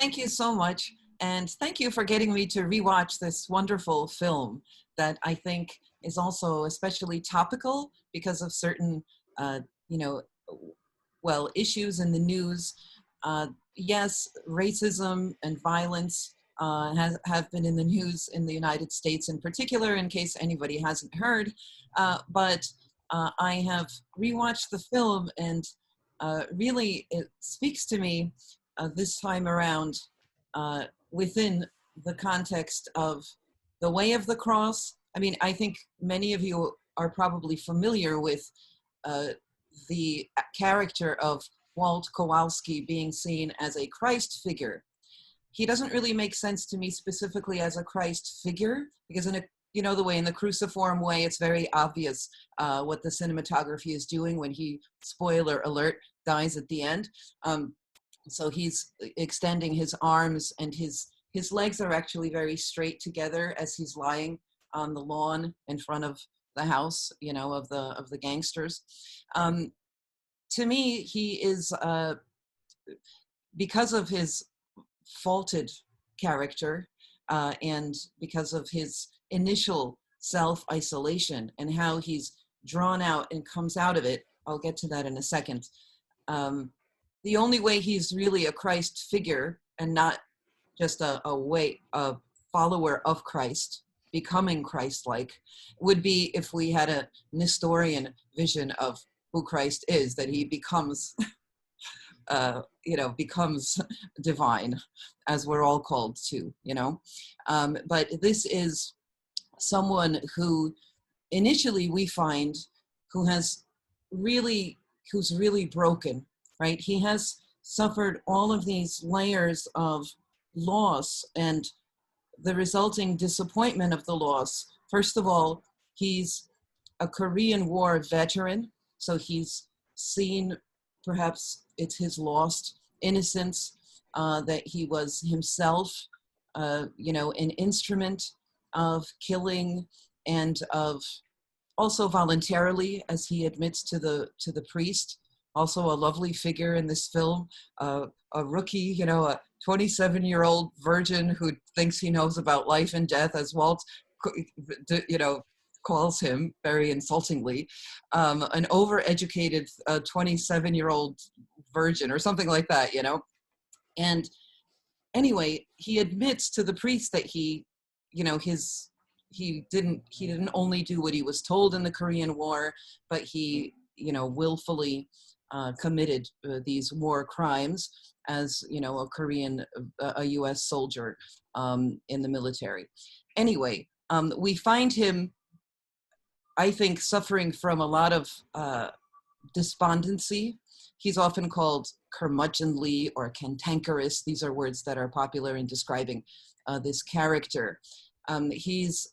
Thank you so much. And thank you for getting me to rewatch this wonderful film that I think is also especially topical because of certain, uh, you know, issues in the news. Yes, racism and violence have been in the news in the United States in particular, in case anybody hasn't heard. But I have rewatched the film, and really it speaks to me this time around within the context of the way of the cross. I mean, I think many of you are probably familiar with uh, the character of Walt Kowalski being seen as a Christ figure. He doesn't really make sense to me specifically as a Christ figure, because in a, you know, the way in the cruciform way, it's very obvious what the cinematography is doing when he, spoiler alert, dies at the end. So he's extending his arms, and his legs are actually very straight together as he's lying on the lawn in front of the house, you know, of the gangsters. To me, he is, because of his faulted character and because of his initial self-isolation and how he's drawn out and comes out of it. I'll get to that in a second. The only way he's really a Christ figure and not just a follower of Christ, becoming Christ-like, would be if we had a Nestorian vision of who Christ is, that he becomes, becomes divine, as we're all called to, you know. But this is someone who initially we find who's really broken, right? He has suffered all of these layers of loss and the resulting disappointment of the loss. First of all, he's a Korean War veteran, so he's seen, perhaps it's his lost innocence, that he was himself, an instrument of killing and of also voluntarily, as he admits to the priest, also a lovely figure in this film, a rookie, you know, a 27-year-old virgin who thinks he knows about life and death, as Walt, calls him very insultingly, an overeducated 27-year-old virgin or something like that, you know. And anyway, he admits to the priest that he didn't only do what he was told in the Korean War, but he, willfully committed these war crimes as, a U.S. soldier in the military. Anyway, we find him, I think, suffering from a lot of despondency. He's often called curmudgeonly or cantankerous. These are words that are popular in describing this character. He's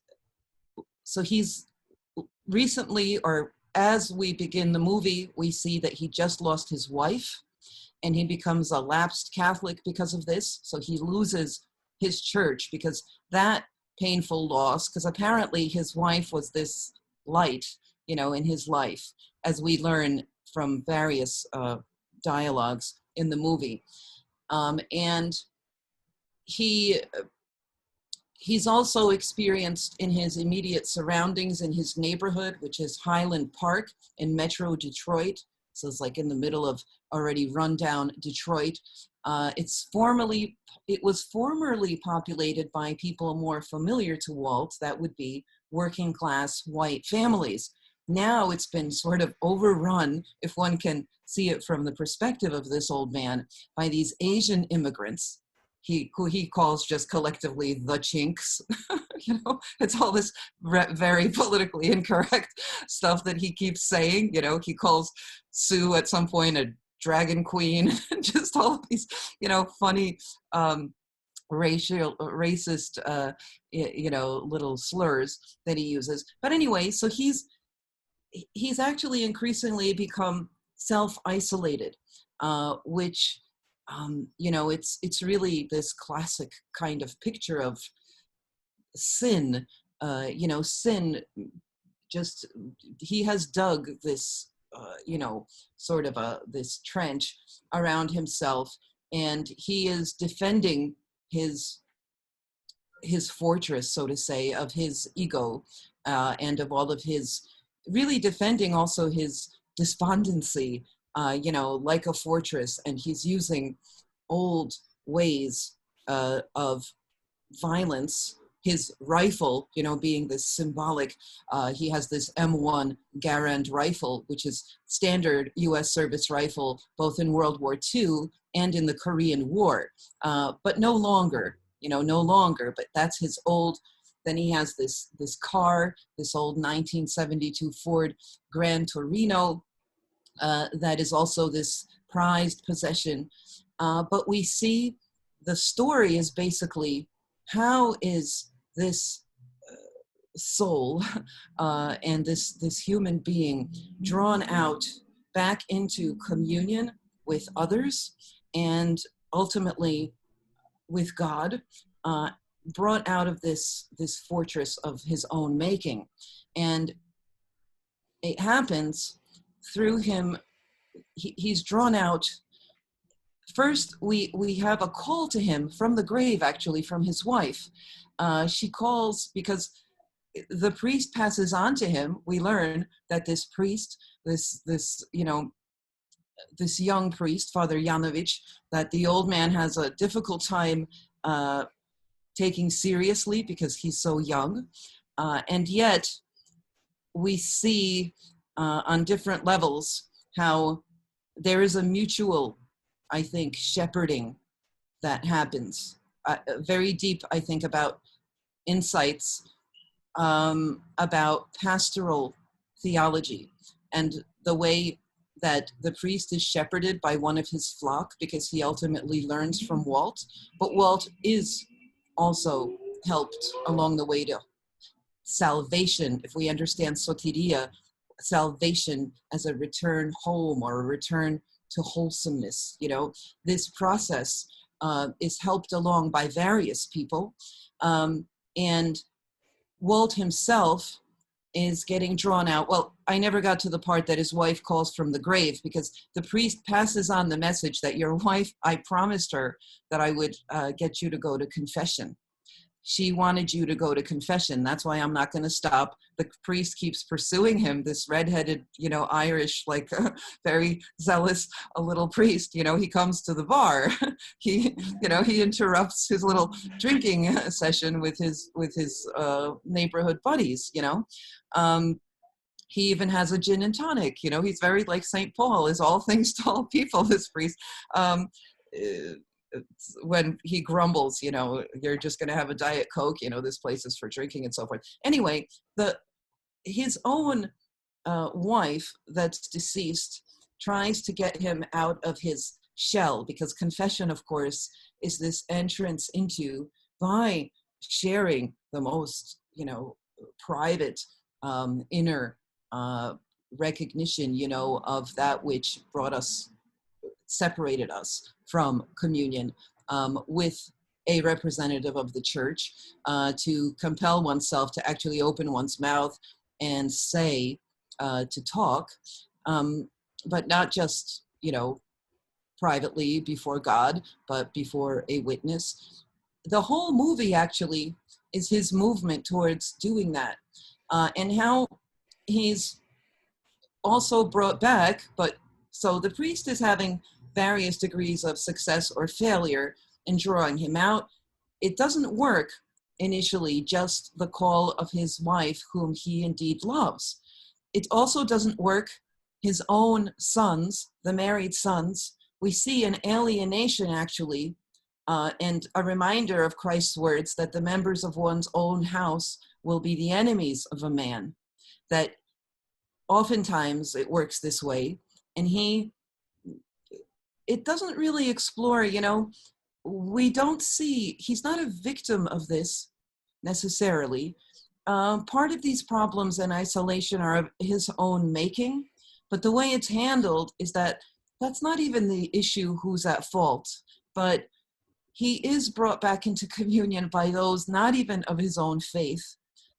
recently, or as we begin the movie, we see that he just lost his wife, and he becomes a lapsed Catholic because of this. So he loses his church because that painful loss, because apparently his wife was this light, in his life, as we learn from various dialogues in the movie. And he's also experienced in his immediate surroundings in his neighborhood, which is Highland Park in Metro Detroit. So it's like in the middle of already rundown Detroit. It was formerly populated by people more familiar to Walt. That would be working class white families. Now it's been sort of overrun, if one can see it from the perspective of this old man, by these Asian immigrants, who he calls just collectively the chinks. It's all this very politically incorrect stuff that he keeps saying. He calls Sue at some point a dragon queen, just all of these, funny, racist, little slurs that he uses. But anyway, so he's actually increasingly become self-isolated, which, it's really this classic kind of picture of sin. Sin, just, he has dug this, sort of this trench around himself, and he is defending his fortress, so to say, of his ego, and of all of his, really defending also his despondency, like a fortress. And he's using old ways of violence. His rifle, being this symbolic, he has this M1 Garand rifle, which is standard U.S. service rifle, both in World War II and in the Korean War, but no longer, but that's his old. Then he has this car, this old 1972 Ford Gran Torino, that is also this prized possession. But we see the story is basically, how is this soul and this human being drawn out back into communion with others and ultimately with God, brought out of this fortress of his own making. And it happens through him. He's drawn out. First, we have a call to him from the grave, actually, from his wife. She calls because the priest passes on to him. We learn that this priest, this young priest, Father Yanovich, that the old man has a difficult time taking seriously because he's so young. And yet we see on different levels how there is a mutual, I think, shepherding that happens. Very deep, I think, about insights about pastoral theology and the way that the priest is shepherded by one of his flock, because he ultimately learns from Walt, but Walt is also helped along the way to salvation. If we understand soteria, salvation as a return home or a return to wholesomeness, this process is helped along by various people. And Walt himself is getting drawn out. Well, I never got to the part that his wife calls from the grave, because the priest passes on the message that your wife, I promised her that I would get you to go to confession. She wanted you to go to confession. That's why I'm not going to stop. The priest keeps pursuing him, this redheaded, Irish, like very zealous, a little priest. He comes to the bar. He interrupts his little drinking session with his neighborhood buddies. He even has a gin and tonic. He's very like St. Paul, is all things to all people, this priest. When he grumbles, you're just going to have a Diet Coke, this place is for drinking and so forth. Anyway, his own wife that's deceased tries to get him out of his shell, because confession, of course, is this entrance into, by sharing the most, private, inner recognition, of that which separated us from communion, with a representative of the church, to compel oneself to actually open one's mouth and say, to talk, but not just, privately before God, but before a witness. The whole movie actually is his movement towards doing that, and how he's also brought back. But so the priest is having various degrees of success or failure in drawing him out. It doesn't work initially, just the call of his wife, whom he indeed loves. It also doesn't work his own sons, the married sons. We see an alienation, actually, and a reminder of Christ's words that the members of one's own house will be the enemies of a man, that oftentimes it works this way. And it doesn't really explore, we don't see, he's not a victim of this necessarily. Part of these problems and isolation are of his own making, but the way it's handled is that that's not even the issue who's at fault, but he is brought back into communion by those not even of his own faith,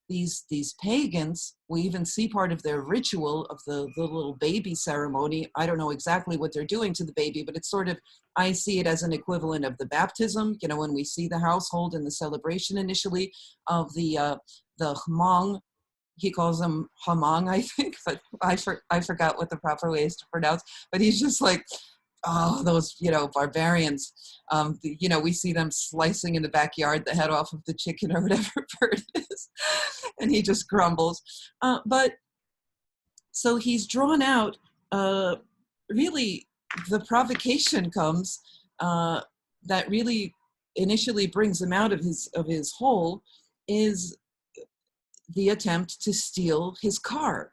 these pagans, we even see part of their ritual of the little baby ceremony. I don't know exactly what they're doing to the baby, but it's sort of, I see it as an equivalent of the baptism, you know, when we see the household in the celebration initially of the Hmong. He calls them Hamong, I think, but I forgot what the proper way is to pronounce, but he's just like, oh, those, you know, barbarians. You know, we see them slicing in the backyard the head off of the chicken or whatever bird it is, and he just grumbles. But so he's drawn out, really, the provocation comes that really initially brings him out of his hole is the attempt to steal his car.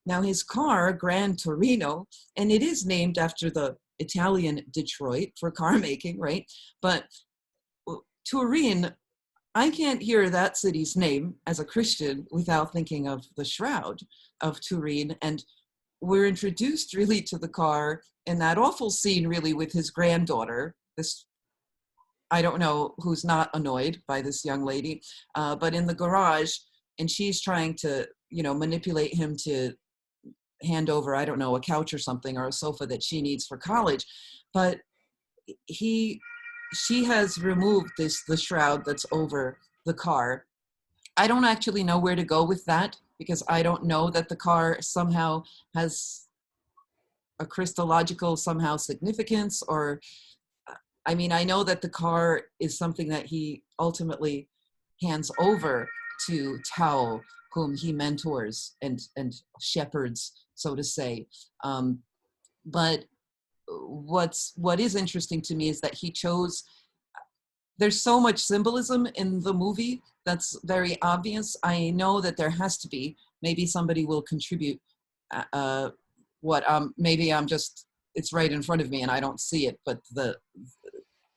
Now his car, Gran Torino, and it is named after the Italian Detroit for car making, right? But Turin, I can't hear that city's name as a Christian without thinking of the Shroud of Turin. And we're introduced really to the car in that awful scene really with his granddaughter, this, I don't know who's not annoyed by this young lady, but in the garage, and she's trying to, you know, manipulate him to hand over, I don't know, a couch or something, or a sofa that she needs for college. But she has removed the shroud that's over the car. I don't actually know where to go with that, because I don't know that the car somehow has a Christological somehow significance, or, I mean, I know that the car is something that he ultimately hands over to Tao, whom he mentors and shepherds, so to say. But what is interesting to me is that he chose, there's so much symbolism in the movie that's very obvious. I know that there has to be, maybe somebody will contribute maybe I'm just, it's right in front of me and I don't see it, but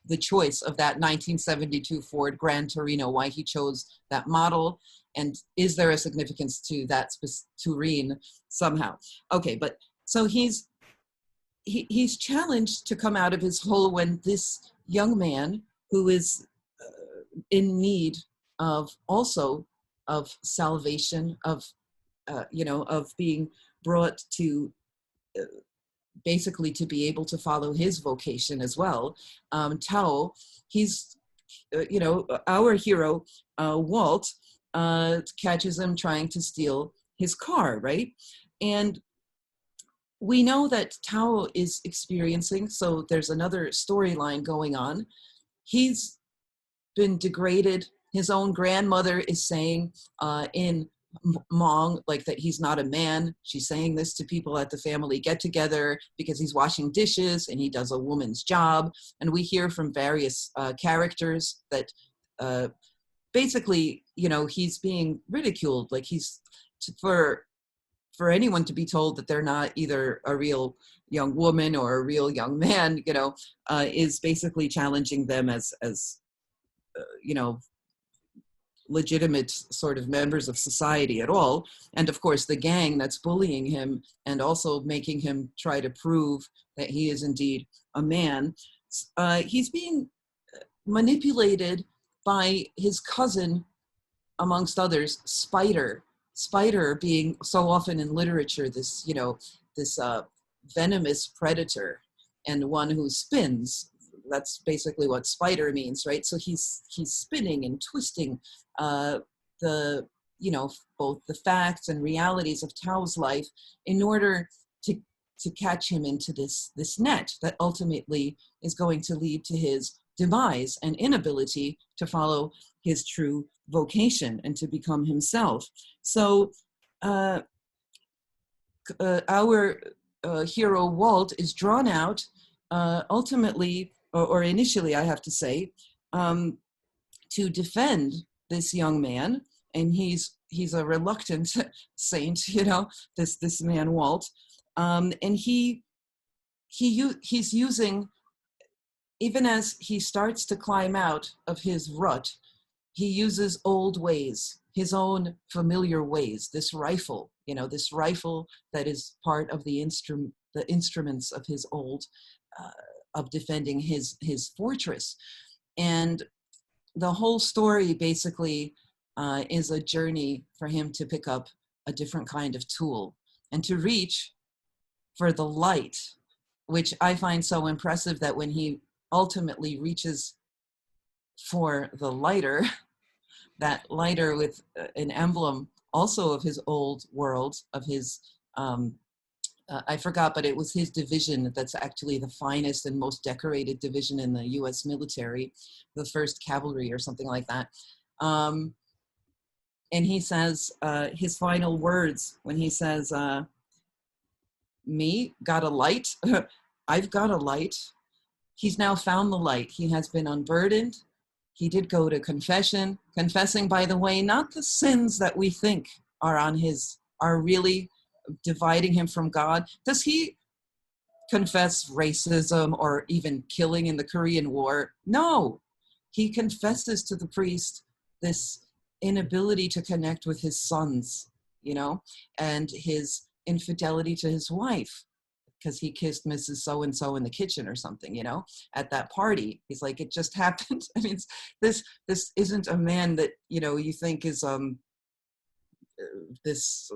the choice of that 1972 Ford Gran Torino, why he chose that model, and is there a significance to that Turin somehow? Okay, but so he's challenged to come out of his hole when this young man who is in need of also of salvation, of of being brought to basically to be able to follow his vocation as well. Tao, he's, our hero, Walt, catches him trying to steal his car, right? And we know that Tao is experiencing, so there's another storyline going on. He's been degraded. His own grandmother is saying in Hmong, like, that he's not a man. She's saying this to people at the family get-together because he's washing dishes and he does a woman's job. And we hear from various characters that basically, he's being ridiculed. Like, he's, for anyone to be told that they're not either a real young woman or a real young man, is basically challenging them as legitimate sort of members of society at all. And of course, the gang that's bullying him and also making him try to prove that he is indeed a man. He's being manipulated by his cousin, amongst others, Spider. Spider being so often in literature this venomous predator and one who spins. That's basically what spider means, right? So he's spinning and twisting both the facts and realities of Tao's life in order to catch him into this net that ultimately is going to lead to his demise and inability to follow his true vocation and to become himself. So our hero Walt is drawn out ultimately, or initially, I have to say, to defend this young man, and he's a reluctant saint, this man Walt, and he's using, even as he starts to climb out of his rut, he uses old ways, his own familiar ways. This rifle that is part of the instruments of his old, of defending his fortress. And the whole story basically is a journey for him to pick up a different kind of tool and to reach for the light, which I find so impressive that when he ultimately reaches for the lighter, that lighter with an emblem also of his old world, of his, I forgot, but it was his division that's actually the finest and most decorated division in the US military, the 1st Cavalry or something like that. And he says, his final words when he says, me, got a light? I've got a light. He's now found the light. He has been unburdened. He did go to confession, confessing, by the way, not the sins that we think are really dividing him from God. Does he confess racism or even killing in the Korean War? No. He confesses to the priest this inability to connect with his sons, and his infidelity to his wife, because he kissed Mrs. So-and-so in the kitchen or something, at that party. He's like, it just happened. I mean, this isn't a man that, you think is this,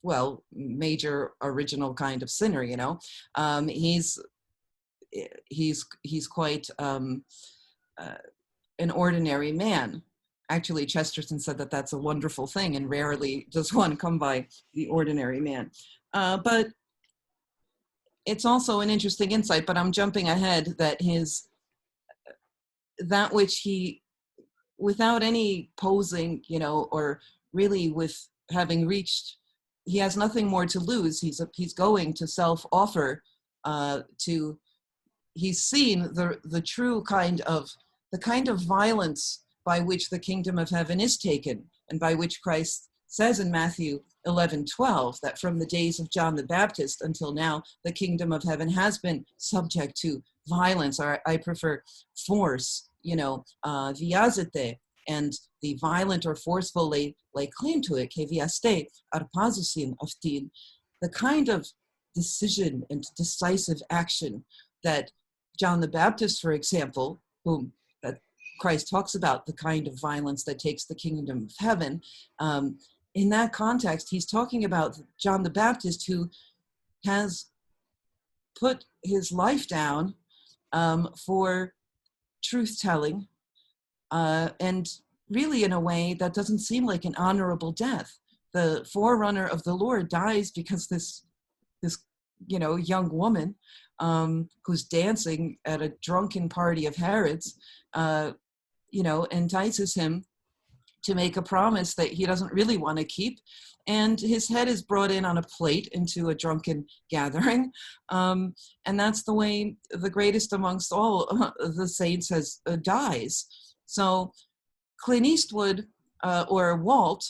well, major original kind of sinner, he's quite an ordinary man. Actually, Chesterton said that that's a wonderful thing, and rarely does one come by the ordinary man. But it's also an interesting insight, but I'm jumping ahead, that that which he, without any posing, or really with having reached, he has nothing more to lose. He's going to self-offer, he's seen the true kind of violence by which the kingdom of heaven is taken, and by which Christ says in Matthew 11:12 that from the days of John the Baptist until now, the kingdom of heaven has been subject to violence, or I prefer force, viazete, and the violent or forceful lay claim to it, ke viaste, arpazusin oftin, the kind of decision and decisive action that John the Baptist, for example, whom Christ talks about, the kind of violence that takes the kingdom of heaven. In that context, he's talking about John the Baptist, who has put his life down for truth-telling, and really in a way that doesn't seem like an honorable death. The forerunner of the Lord dies because this young woman who's dancing at a drunken party of Herod's, entices him to make a promise that he doesn't really want to keep. And his head is brought in on a plate into a drunken gathering. And that's the way the greatest amongst all the saints dies. So Clint Eastwood, or Walt,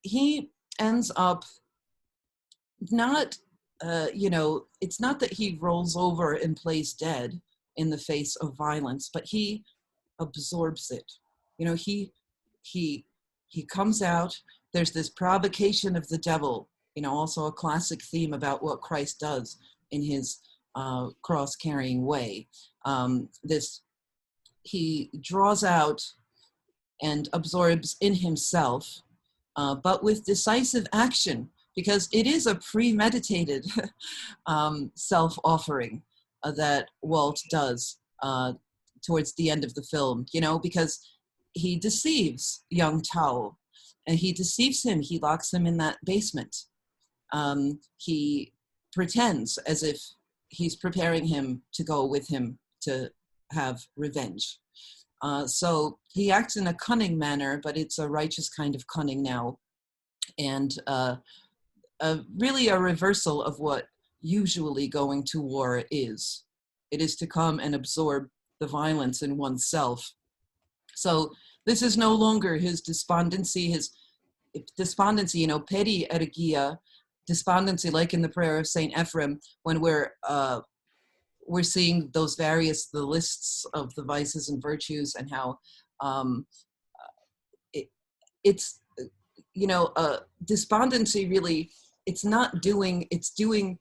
he ends up not, it's not that he rolls over and plays dead in the face of violence, but he absorbs it. He comes out. There's this provocation of the devil, also a classic theme about what Christ does in his cross-carrying way. He draws out and absorbs in himself, but with decisive action, because it is a premeditated self-offering that Walt does towards the end of the film, because he deceives young Tao, and he deceives him. He locks him in that basement. He pretends as if he's preparing him to go with him to have revenge. So he acts in a cunning manner, but it's a righteous kind of cunning now, and really a reversal of what usually going to war is. It is to come and absorb the violence in oneself. So this is no longer his despondency, peri ergia, despondency, like in the prayer of Saint Ephrem, when we're seeing those the lists of the vices and virtues, and how it's despondency really, it's doing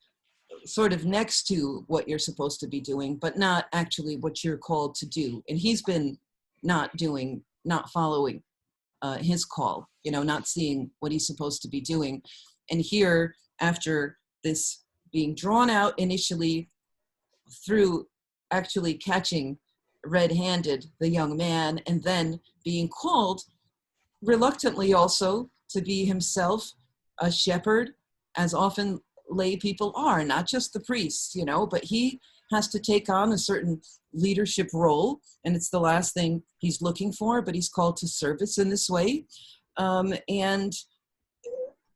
sort of next to what you're supposed to be doing, but not actually what you're called to do. And he's been not following his call, not seeing what he's supposed to be doing. And here, after this being drawn out initially through actually catching red-handed the young man, and then being called reluctantly also to be himself a shepherd, as often lay people are, not just the priests, but he has to take on a certain leadership role, and it's the last thing he's looking for, but he's called to service in this way. And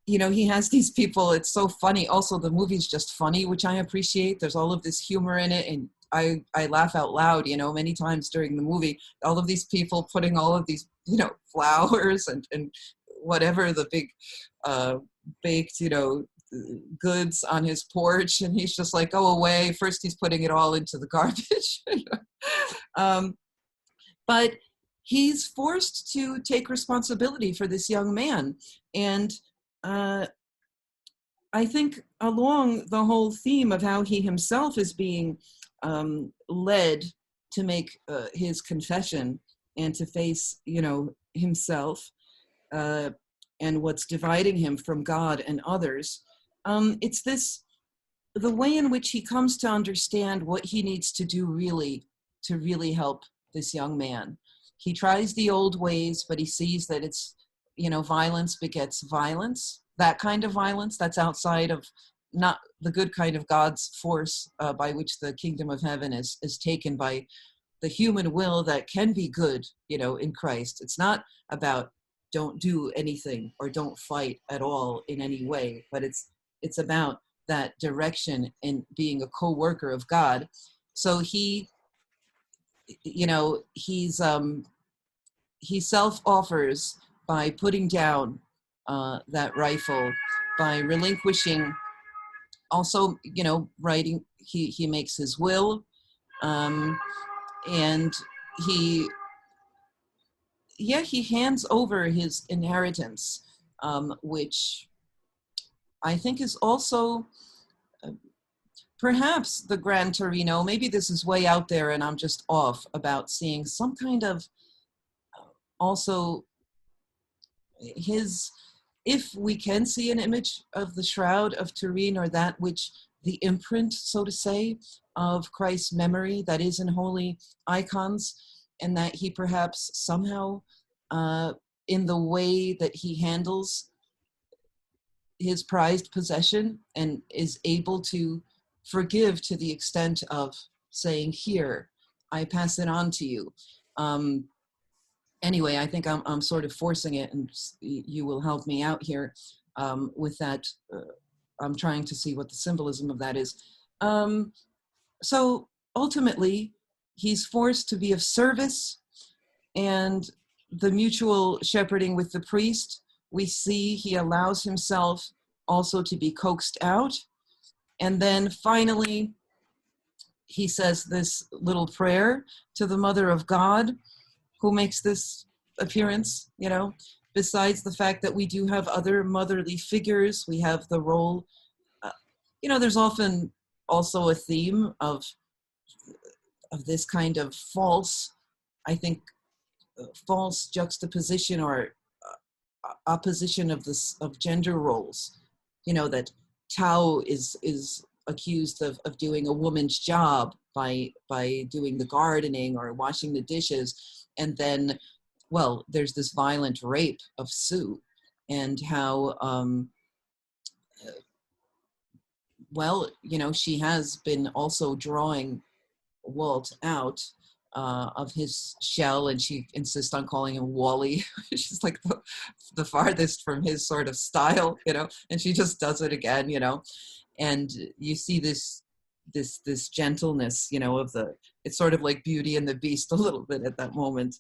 he has these people. It's so funny. Also, the movie's just funny, which I appreciate. There's all of this humor in it, and I laugh out loud, many times during the movie. All of these people putting all of these, flowers and whatever, the big baked, goods on his porch, and he's just like, go away. First, he's putting it all into the garbage. But he's forced to take responsibility for this young man. And I think along the whole theme of how he himself is being led to make his confession and to face, himself and what's dividing him from God and others. It's the way in which he comes to understand what he needs to do to really help this young man. He tries the old ways, but he sees that it's, violence begets violence. That kind of violence that's outside of not the good kind of God's force by which the kingdom of heaven is taken by the human will that can be good, in Christ. It's not about don't do anything or don't fight at all in any way, but it's about that direction and being a co-worker of God. So he self-offers by putting down that rifle, by relinquishing, also, writing, he makes his will, and he hands over his inheritance, which I think is also perhaps the Gran Torino. Maybe this is way out there and I'm just off about seeing some kind of also if we can see an image of the Shroud of Turin, or that which the imprint, so to say, of Christ's memory that is in holy icons, and that he perhaps somehow, in the way that he handles his prized possession and is able to forgive to the extent of saying, here, I pass it on to you. Anyway, I think I'm sort of forcing it, and you will help me out here with that. I'm trying to see what the symbolism of that is. So ultimately, he's forced to be of service, and the mutual shepherding with the priest, we see he allows himself also to be coaxed out. And then finally, he says this little prayer to the Mother of God, who makes this appearance, besides the fact that we do have other motherly figures. We have the role, there's often also a theme of this kind of false juxtaposition or opposition of gender roles, that Tao is accused of doing a woman's job by doing the gardening or washing the dishes. And then, well, there's this violent rape of Sue, and how, she has been also drawing Walt out of his shell, and she insists on calling him Wally, which is like the farthest from his sort of style, and she just does it again, and you see this gentleness, it's sort of like Beauty and the Beast a little bit at that moment.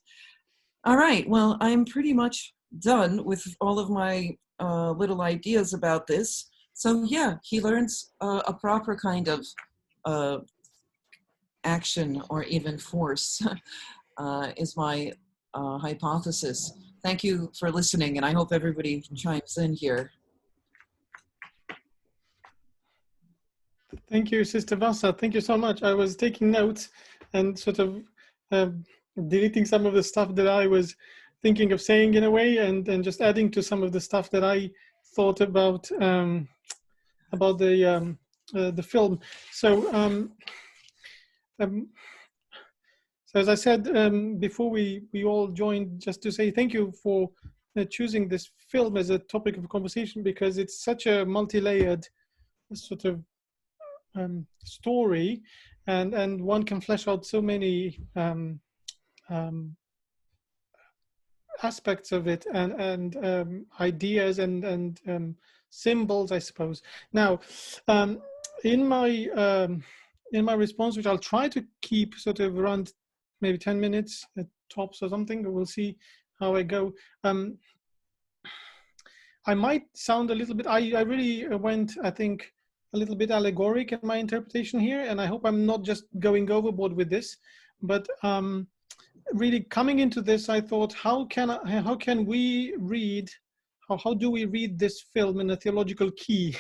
All right, well, I'm pretty much done with all of my little ideas about this. So yeah, he learns a proper kind of action or even force is my hypothesis. Thank you for listening, and I hope everybody chimes in here. Thank you, Sister Vassa. Thank you so much. I was taking notes and sort of deleting some of the stuff that I was thinking of saying in a way, and just adding to some of the stuff that I thought about the film. So so as I said before we all joined, just to say thank you for choosing this film as a topic of conversation, because it's such a multi-layered sort of story, and one can flesh out so many aspects of it, and ideas and symbols, I suppose. Now, in my response, which I'll try to keep sort of around maybe 10 minutes at tops or something, we'll see how I go. I might sound a little bit, I really went, I think, a little bit allegoric in my interpretation here, and I hope I'm not just going overboard with this, but really coming into this, I thought, how can we read, how do we read this film in a theological key?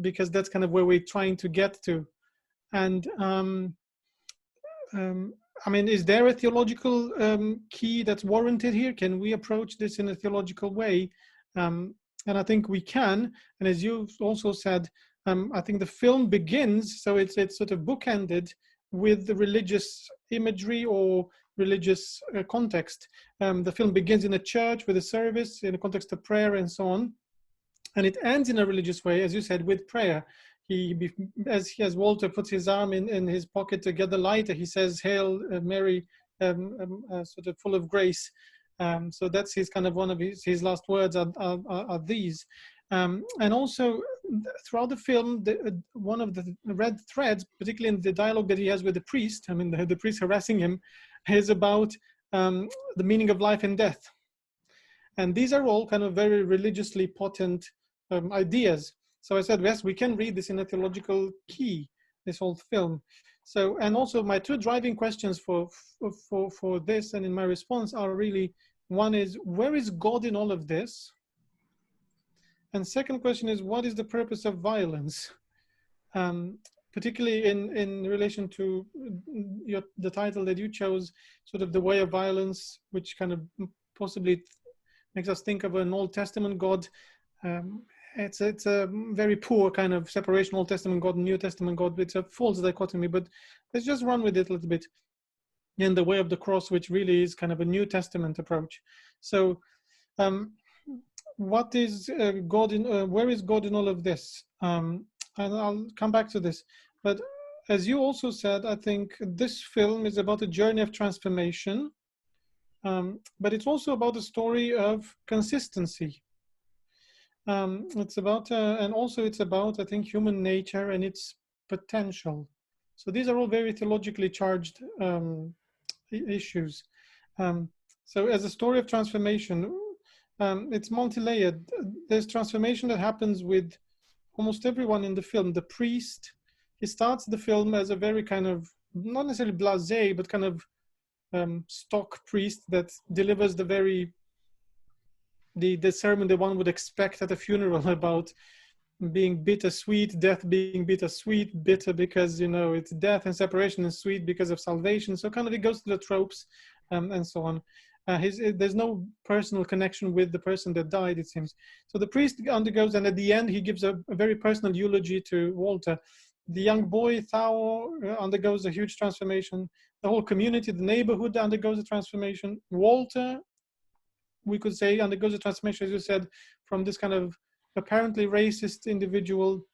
Because that's kind of where we're trying to get to. And I mean, is there a theological key that's warranted here? Can we approach this in a theological way? And I think we can. And as you also said, I think the film begins, so it's sort of bookended with the religious imagery or religious context. The film begins in a church with a service in the context of prayer and so on. And it ends in a religious way, as you said, with prayer. As Walter puts his arm in his pocket to get the lighter, he says, "Hail Mary, sort of full of grace." So that's his kind of one of his last words are these. And also throughout the film, one of the red threads, particularly in the dialogue that he has with the priest, I mean the priest harassing him, is about the meaning of life and death. And these are all kind of very religiously potent ideas. So I said, yes, we can read this in a theological key, this whole film. So, and also my two driving questions for this and in my response are really, one is, where is God in all of this? And second question is, what is the purpose of violence? Particularly in relation to the title that you chose, sort of the way of violence, which kind of possibly makes us think of an Old Testament God. It's a very poor kind of separation, Old Testament God and New Testament God. It's a false dichotomy, but let's just run with it a little bit. In the way of the cross, which really is kind of a New Testament approach. So what is God in, where is God in all of this? And I'll come back to this. But as you also said, I think this film is about a journey of transformation, but it's also about a story of consistency. It's about, and also it's about, I think, human nature and its potential. So these are all very theologically charged issues. So as a story of transformation, it's multi-layered. There's transformation that happens with almost everyone in the film. The priest, he starts the film as a very kind of, not necessarily blasé, but kind of stock priest that delivers the sermon that one would expect at a funeral about being bittersweet, death being bittersweet, bitter because, you know, it's death, and separation, and sweet because of salvation. So kind of it goes to the tropes and so on. There's no personal connection with the person that died, it seems. So the priest undergoes, and at the end he gives a very personal eulogy to Walter. The young boy, Thao, undergoes a huge transformation. The whole community, the neighborhood undergoes a transformation. Walter, we could say, undergoes a transformation, as you said, from this kind of apparently racist individual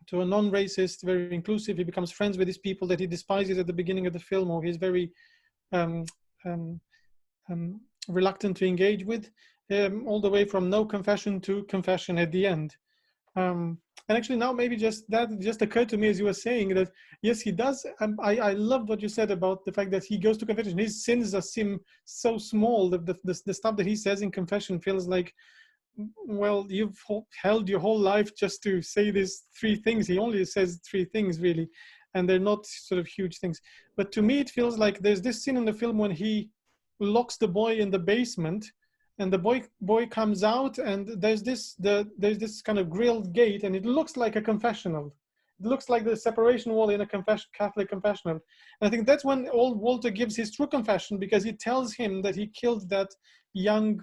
to a non-racist, very inclusive. He becomes friends with these people that he despises at the beginning of the film, or he's very reluctant to engage with, all the way from no confession to confession at the end. And actually now maybe that just occurred to me as you were saying that, yes, he does. I loved what you said about the fact that he goes to confession. His sins seem so small that the stuff that he says in confession feels like, well, you've held your whole life just to say these three things. He only says three things really, and they're not sort of huge things. But to me, it feels like there's this scene in the film when he locks the boy in the basement, and the boy comes out, and there's this kind of grilled gate, and it looks like a confessional. looks like the separation wall in a Catholic confessional. And I think that's when old Walter gives his true confession, because he tells him that he killed that young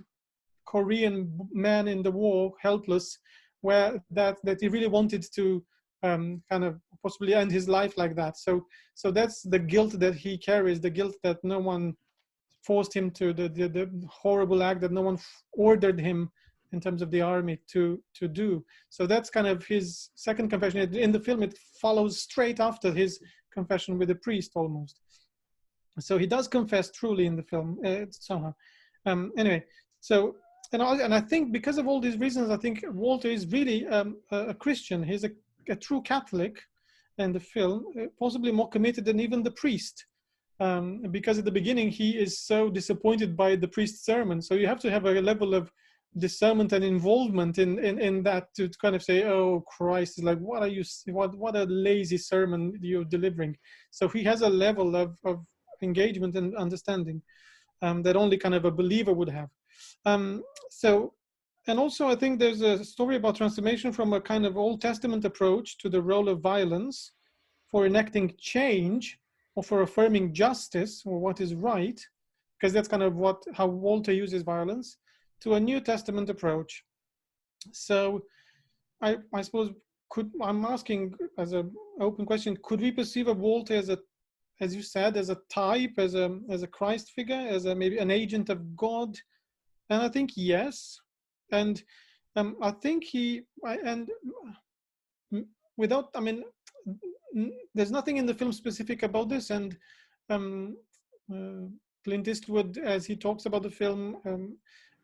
Korean man in the war, helpless, where that he really wanted to kind of possibly end his life like that. So that's the guilt that he carries, the guilt that no one forced him to, the horrible act that no one ordered him in terms of the army to do. So that's kind of his second confession. In the film, it follows straight after his confession with the priest almost. So he does confess truly in the film somehow. Anyway, so and I think because of all these reasons, I think Walter is really a Christian. He's a true Catholic in the film, possibly more committed than even the priest. Because at the beginning he is so disappointed by the priest's sermon. So you have to have a level of discernment and involvement in that to kind of say, oh, Christ is like, what a lazy sermon you're delivering. So he has a level of engagement and understanding that only kind of a believer would have. And also I think there's a story about transformation from a kind of Old Testament approach to the role of violence for enacting change, or for affirming justice or what is right, because that's kind of how Walter uses violence, to a New Testament approach. So I suppose I'm asking as an open question, could we perceive of Walter as you said, as a type, as a Christ figure, as maybe an agent of God? And I think yes. And I think there's nothing in the film specific about this, and Clint Eastwood, as he talks about the film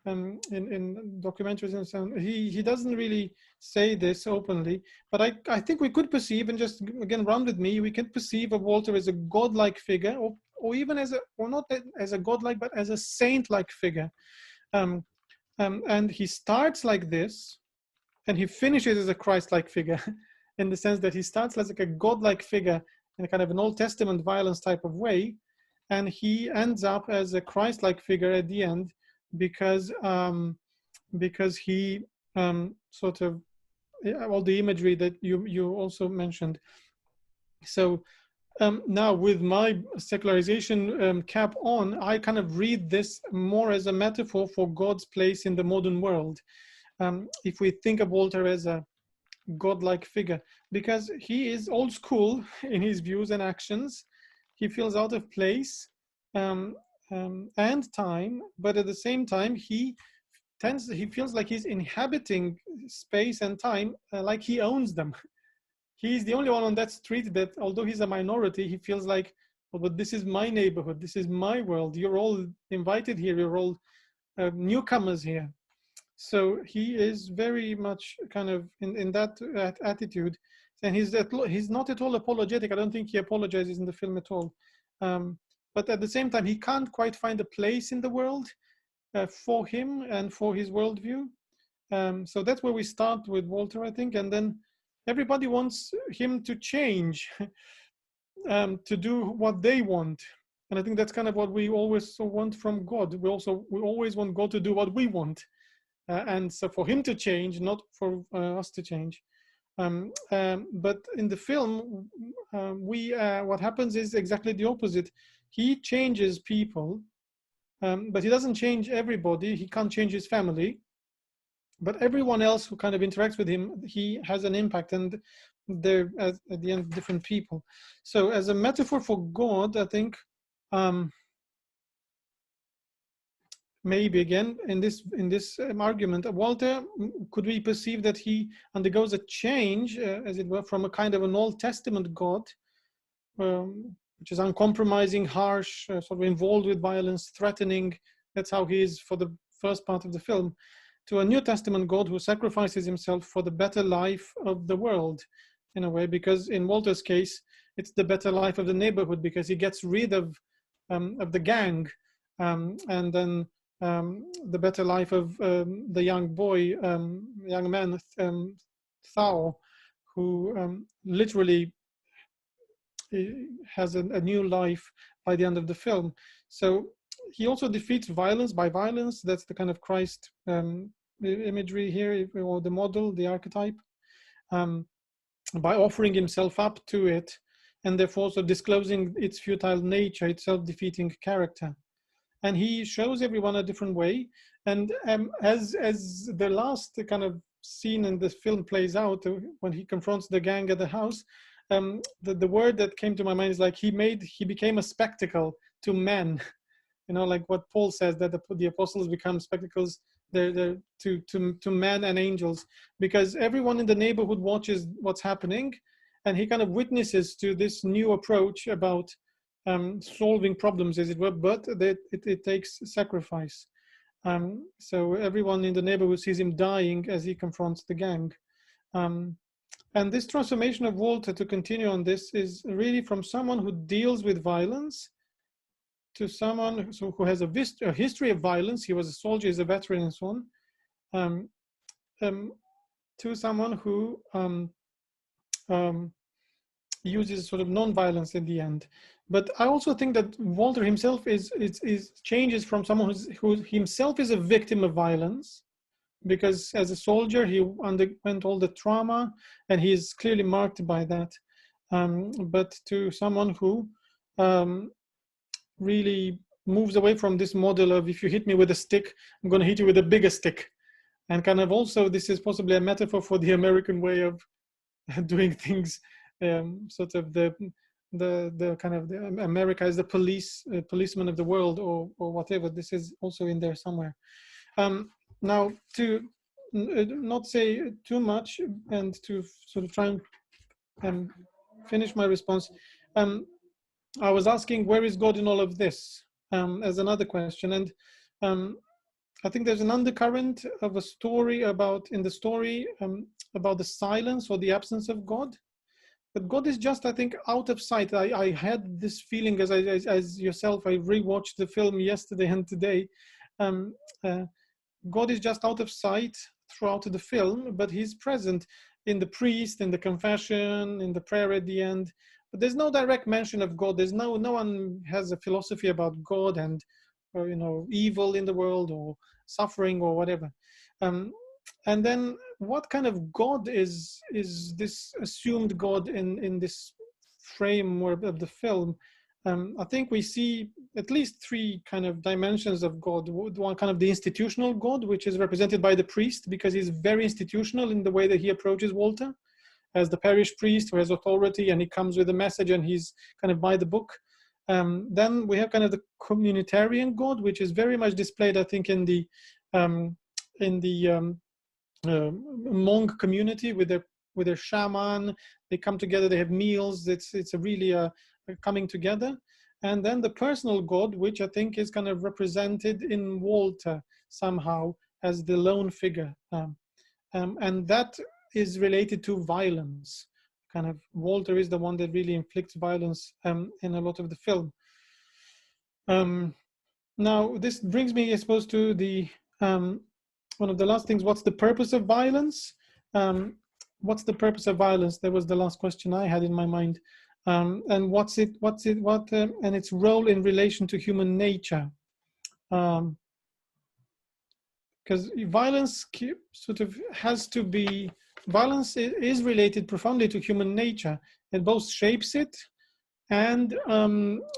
in documentaries and so on, he doesn't really say this openly, but I think we could perceive, and just again run with me, we can perceive of Walter as a godlike figure, or even or not as a godlike, but as a saint-like figure. And he starts like this, and he finishes as a Christ-like figure, in the sense that he starts as like a godlike figure in a kind of an Old Testament violence type of way, and he ends up as a Christ-like figure at the end, because he sort of all the imagery that you also mentioned. So now with my secularization cap on, I kind of read this more as a metaphor for God's place in the modern world. If we think of Walter as a godlike figure, because he is old school in his views and actions, he feels out of place and time, but at the same time he feels like he's inhabiting space and time like he owns them. He's the only one on that street that, although he's a minority, he feels like, well, but this is my neighborhood, this is my world, you're all invited here, you're all newcomers here. So he is very much kind of in that attitude, and he's not at all apologetic. I don't think he apologizes in the film at all. But at the same time, he can't quite find a place in the world for him and for his worldview. So that's where we start with Walter, I think, and then everybody wants him to change, to do what they want. And I think that's kind of what we always want from God. We always want God to do what we want. And so for him to change, not for us to change. But in the film, what happens is exactly the opposite. He changes people, but he doesn't change everybody. He can't change his family. But everyone else who kind of interacts with him, he has an impact, and they're at the end different people. So as a metaphor for God, I think maybe again in this argument, Walter, could we perceive that he undergoes a change, as it were, from a kind of an Old Testament God, which is uncompromising, harsh, sort of involved with violence, threatening. That's how he is for the first part of the film, to a New Testament God who sacrifices himself for the better life of the world, in a way, because in Walter's case, it's the better life of the neighborhood, because he gets rid of the gang, and then the better life of the young boy, young man, Thao, who literally has a new life by the end of the film. So he also defeats violence by violence. That's the kind of Christ imagery here, or the model, the archetype. by offering himself up to it, and therefore also disclosing its futile nature, its self-defeating character. And he shows everyone a different way. And as the last kind of scene in this film plays out, when he confronts the gang at the house, the word that came to my mind is like he became a spectacle to men. You know, like what Paul says, that the apostles become spectacles they're to men and angels, because everyone in the neighborhood watches what's happening, and he kind of witnesses to this new approach about solving problems, as it were, but it takes sacrifice. So everyone in the neighborhood sees him dying as he confronts the gang. And this transformation of Walter, to continue on this, is really from someone who deals with violence to someone who has a history of violence. He was a soldier, he's a veteran and so on, to someone who uses sort of non-violence in the end. But I also think that Walter himself is changes from someone who himself is a victim of violence, because as a soldier he underwent all the trauma and he is clearly marked by that. But to someone who really moves away from this model of, if you hit me with a stick, I'm going to hit you with a bigger stick. And kind of also, this is possibly a metaphor for the American way of doing things, sort of the kind of America is the policeman of the world, or whatever. This is also in there somewhere. Now, to not say too much and to sort of try and finish my response, I was asking, where is God in all of this, as another question. And I think there's an undercurrent of a story about the silence or the absence of God. But God is just, I think, out of sight. I had this feeling as yourself. I rewatched the film yesterday and today. God is just out of sight throughout the film, but he's present in the priest, in the confession, in the prayer at the end. But there's no direct mention of God. There's no one has a philosophy about God and evil in the world or suffering or whatever. And then what kind of God is this assumed God in this framework of the film? I think we see at least three kind of dimensions of God. One kind of the institutional God, which is represented by the priest, because he's very institutional in the way that he approaches Walter as the parish priest who has authority, and he comes with a message and he's kind of by the book. Then we have kind of the communitarian God, which is very much displayed, I think, in the monk community with their shaman. They come together, they have meals. It's a really a coming together. And then the personal God, which I think is kind of represented in Walter somehow as the lone figure, and that is related to violence. Kind of Walter is the one that really inflicts violence in a lot of the film. Now this brings me, I suppose, to the one of the last things. What's the purpose of violence? What's the purpose of violence? That was the last question I had in my mind. And and its role in relation to human nature. Because violence sort of has to be, violence is related profoundly to human nature. It both shapes it and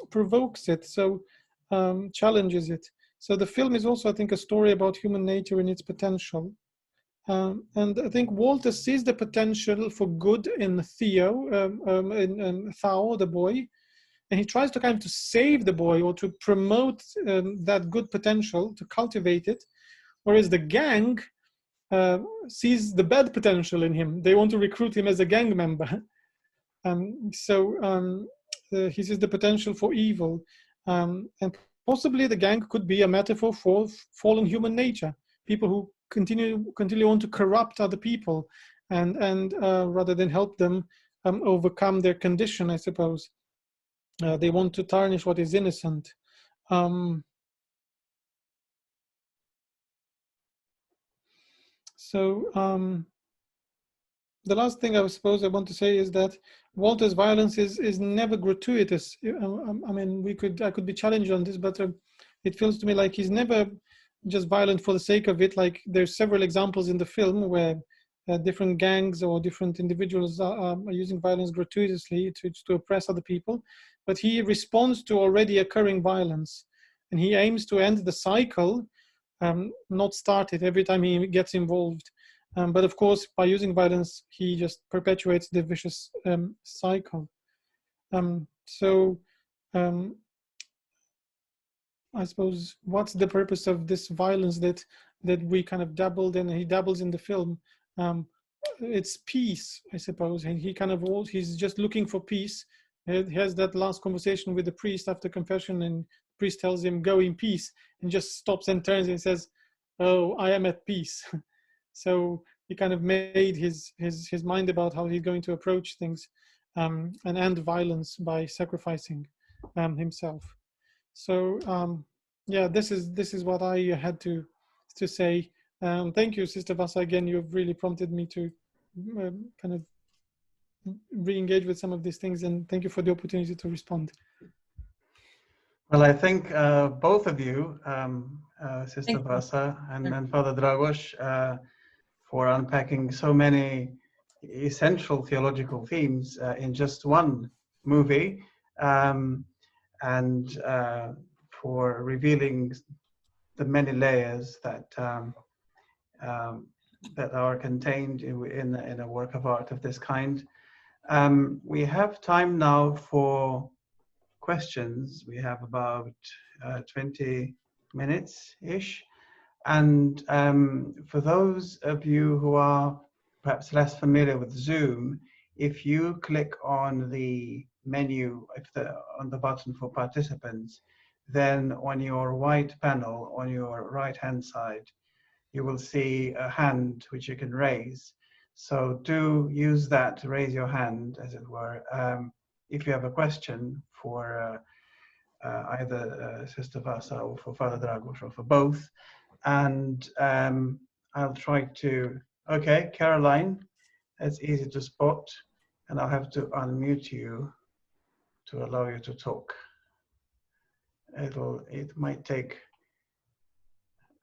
provokes it, so challenges it. So the film is also, I think, a story about human nature and its potential. And I think Walter sees the potential for good in Theo, in Thao, the boy, and he tries to kind of to save the boy or to promote that good potential, to cultivate it, whereas the gang sees the bad potential in him. They want to recruit him as a gang member. So he sees the potential for evil. And possibly the gang could be a metaphor for fallen human nature. People who continually want to corrupt other people and rather than help them overcome their condition, I suppose. They want to tarnish what is innocent. So the last thing I suppose I want to say is that Walter's violence is never gratuitous. I mean, I could be challenged on this, but it feels to me like he's never just violent for the sake of it. Like there's several examples in the film where different gangs or different individuals are using violence gratuitously to oppress other people, but he responds to already occurring violence, and he aims to end the cycle, not start it every time he gets involved. But of course, by using violence, he just perpetuates the vicious cycle. I suppose, what's the purpose of this violence that we kind of dabbled in? He dabbles in the film. It's peace, I suppose, and he's just looking for peace. He has that last conversation with the priest after confession, and the priest tells him, "Go in peace," and just stops and turns and says, "Oh, I am at peace." So he kind of made his mind about how he's going to approach things, and end violence by sacrificing himself. So yeah, this is what I had to say. Thank you, Sister Vassa. Again, you've really prompted me to kind of re-engage with some of these things, and thank you for the opportunity to respond. Well, I think both of you, Sister Vassa and Father Dragos, for unpacking so many essential theological themes in just one movie, and for revealing the many layers that that are contained in a work of art of this kind. We have time now for questions. We have about 20 minutes-ish. And for those of you who are perhaps less familiar with Zoom, if you click on the menu, on the button for participants, then on your right panel, on your right-hand side, you will see a hand which you can raise. So do use that to raise your hand, as it were, if you have a question for either Sister Vassa or for Father Dragos or for both. And I'll try to, okay, Caroline, that's easy to spot, and I'll have to unmute you to allow you to talk. It might take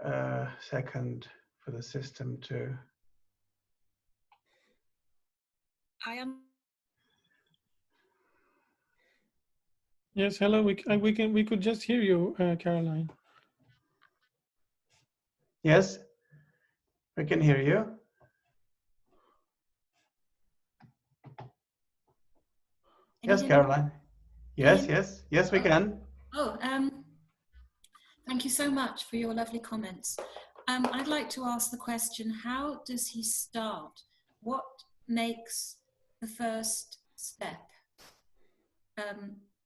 a second for the system to. I am. Yes, hello. We could just hear you, Caroline. Yes, we can hear you. Yes, Caroline. Yes, we can. Oh, thank you so much for your lovely comments. I'd like to ask the question, how does he start? What makes the first step?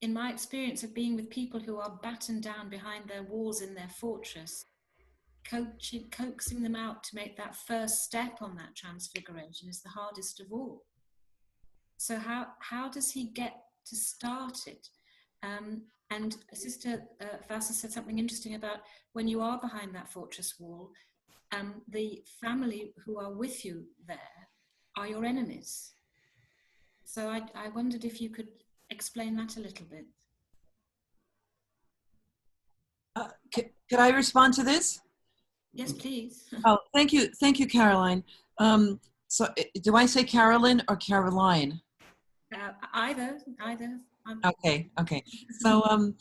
In my experience of being with people who are battened down behind their walls in their fortress, coaxing them out to make that first step on that transfiguration is the hardest of all. So how does he get to start it? And Sister Vassa said something interesting about when you are behind that fortress wall, the family who are with you there are your enemies. So I wondered if you could explain that a little bit. Could I respond to this? Yes, please. Oh, thank you, Caroline. So do I say Carolyn or Caroline? Either. Okay. So,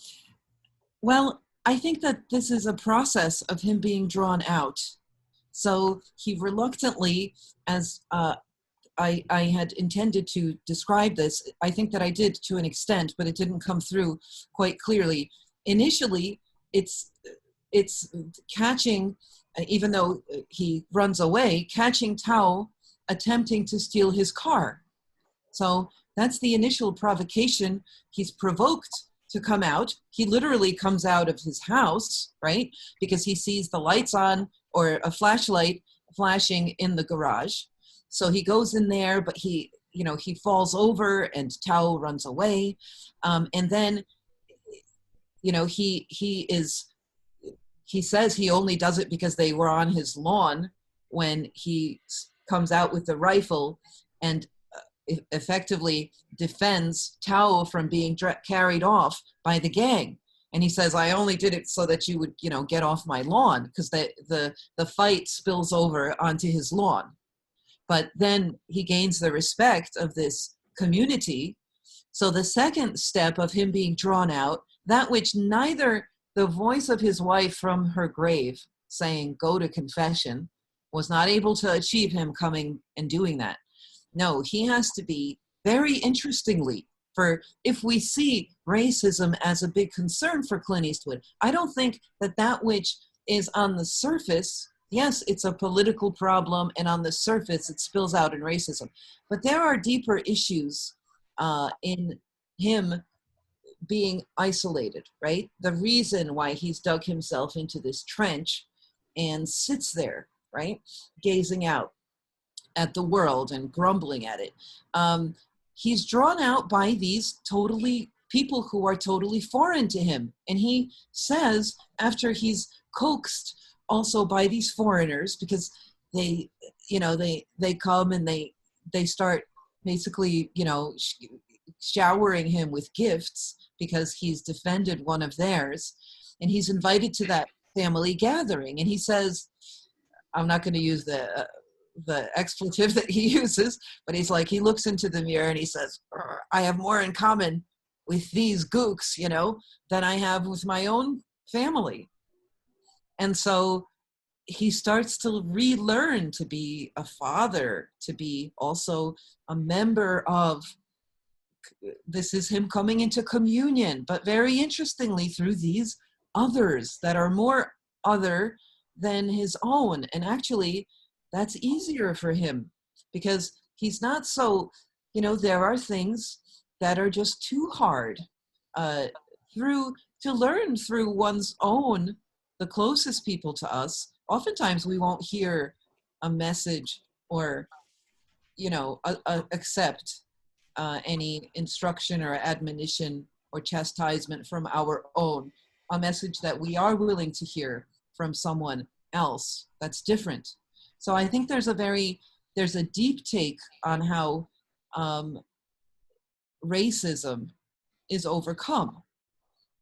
well, I think that this is a process of him being drawn out. So he reluctantly, as I had intended to describe this, I think that I did to an extent, but it didn't come through quite clearly. Initially, it's catching, even though he runs away, catching Tao attempting to steal his car. So that's the initial provocation. He's provoked to come out. He literally comes out of his house, right? Because he sees the lights on or a flashlight flashing in the garage. So he goes in there, but he falls over and Tao runs away. And then, he says he only does it because they were on his lawn when he comes out with the rifle and effectively defends Tao from being carried off by the gang. And he says, I only did it so that you would, get off my lawn, because the fight spills over onto his lawn. but then he gains the respect of this community. So the second step of him being drawn out, that which neither the voice of his wife from her grave saying, go to confession, was not able to achieve him coming and doing that. No, he has to be, very interestingly, for if we see racism as a big concern for Clint Eastwood, I don't think that that which is on the surface, yes, it's a political problem, and on the surface it spills out in racism. But there are deeper issues in him being isolated, right? The reason why he's dug himself into this trench and sits there, right, gazing out at the world and grumbling at it. He's drawn out by these people who are totally foreign to him. And he says, after he's coaxed also by these foreigners, because they come and they start basically, showering him with gifts because he's defended one of theirs, and he's invited to that family gathering. And he says, I'm not going to use the expletive that he uses, but he's like, he looks into the mirror and he says, I have more in common with these gooks, than I have with my own family. And so he starts to relearn to be a father, to be also a member of, this is him coming into communion, but very interestingly through these others that are more other than his own. And actually, that's easier for him because he's not so, there are things that are just too hard to learn through one's own, the closest people to us. Oftentimes we won't hear a message or, accept any instruction or admonition or chastisement from our own, a message that we are willing to hear from someone else that's different. So I think there's a deep take on how racism is overcome.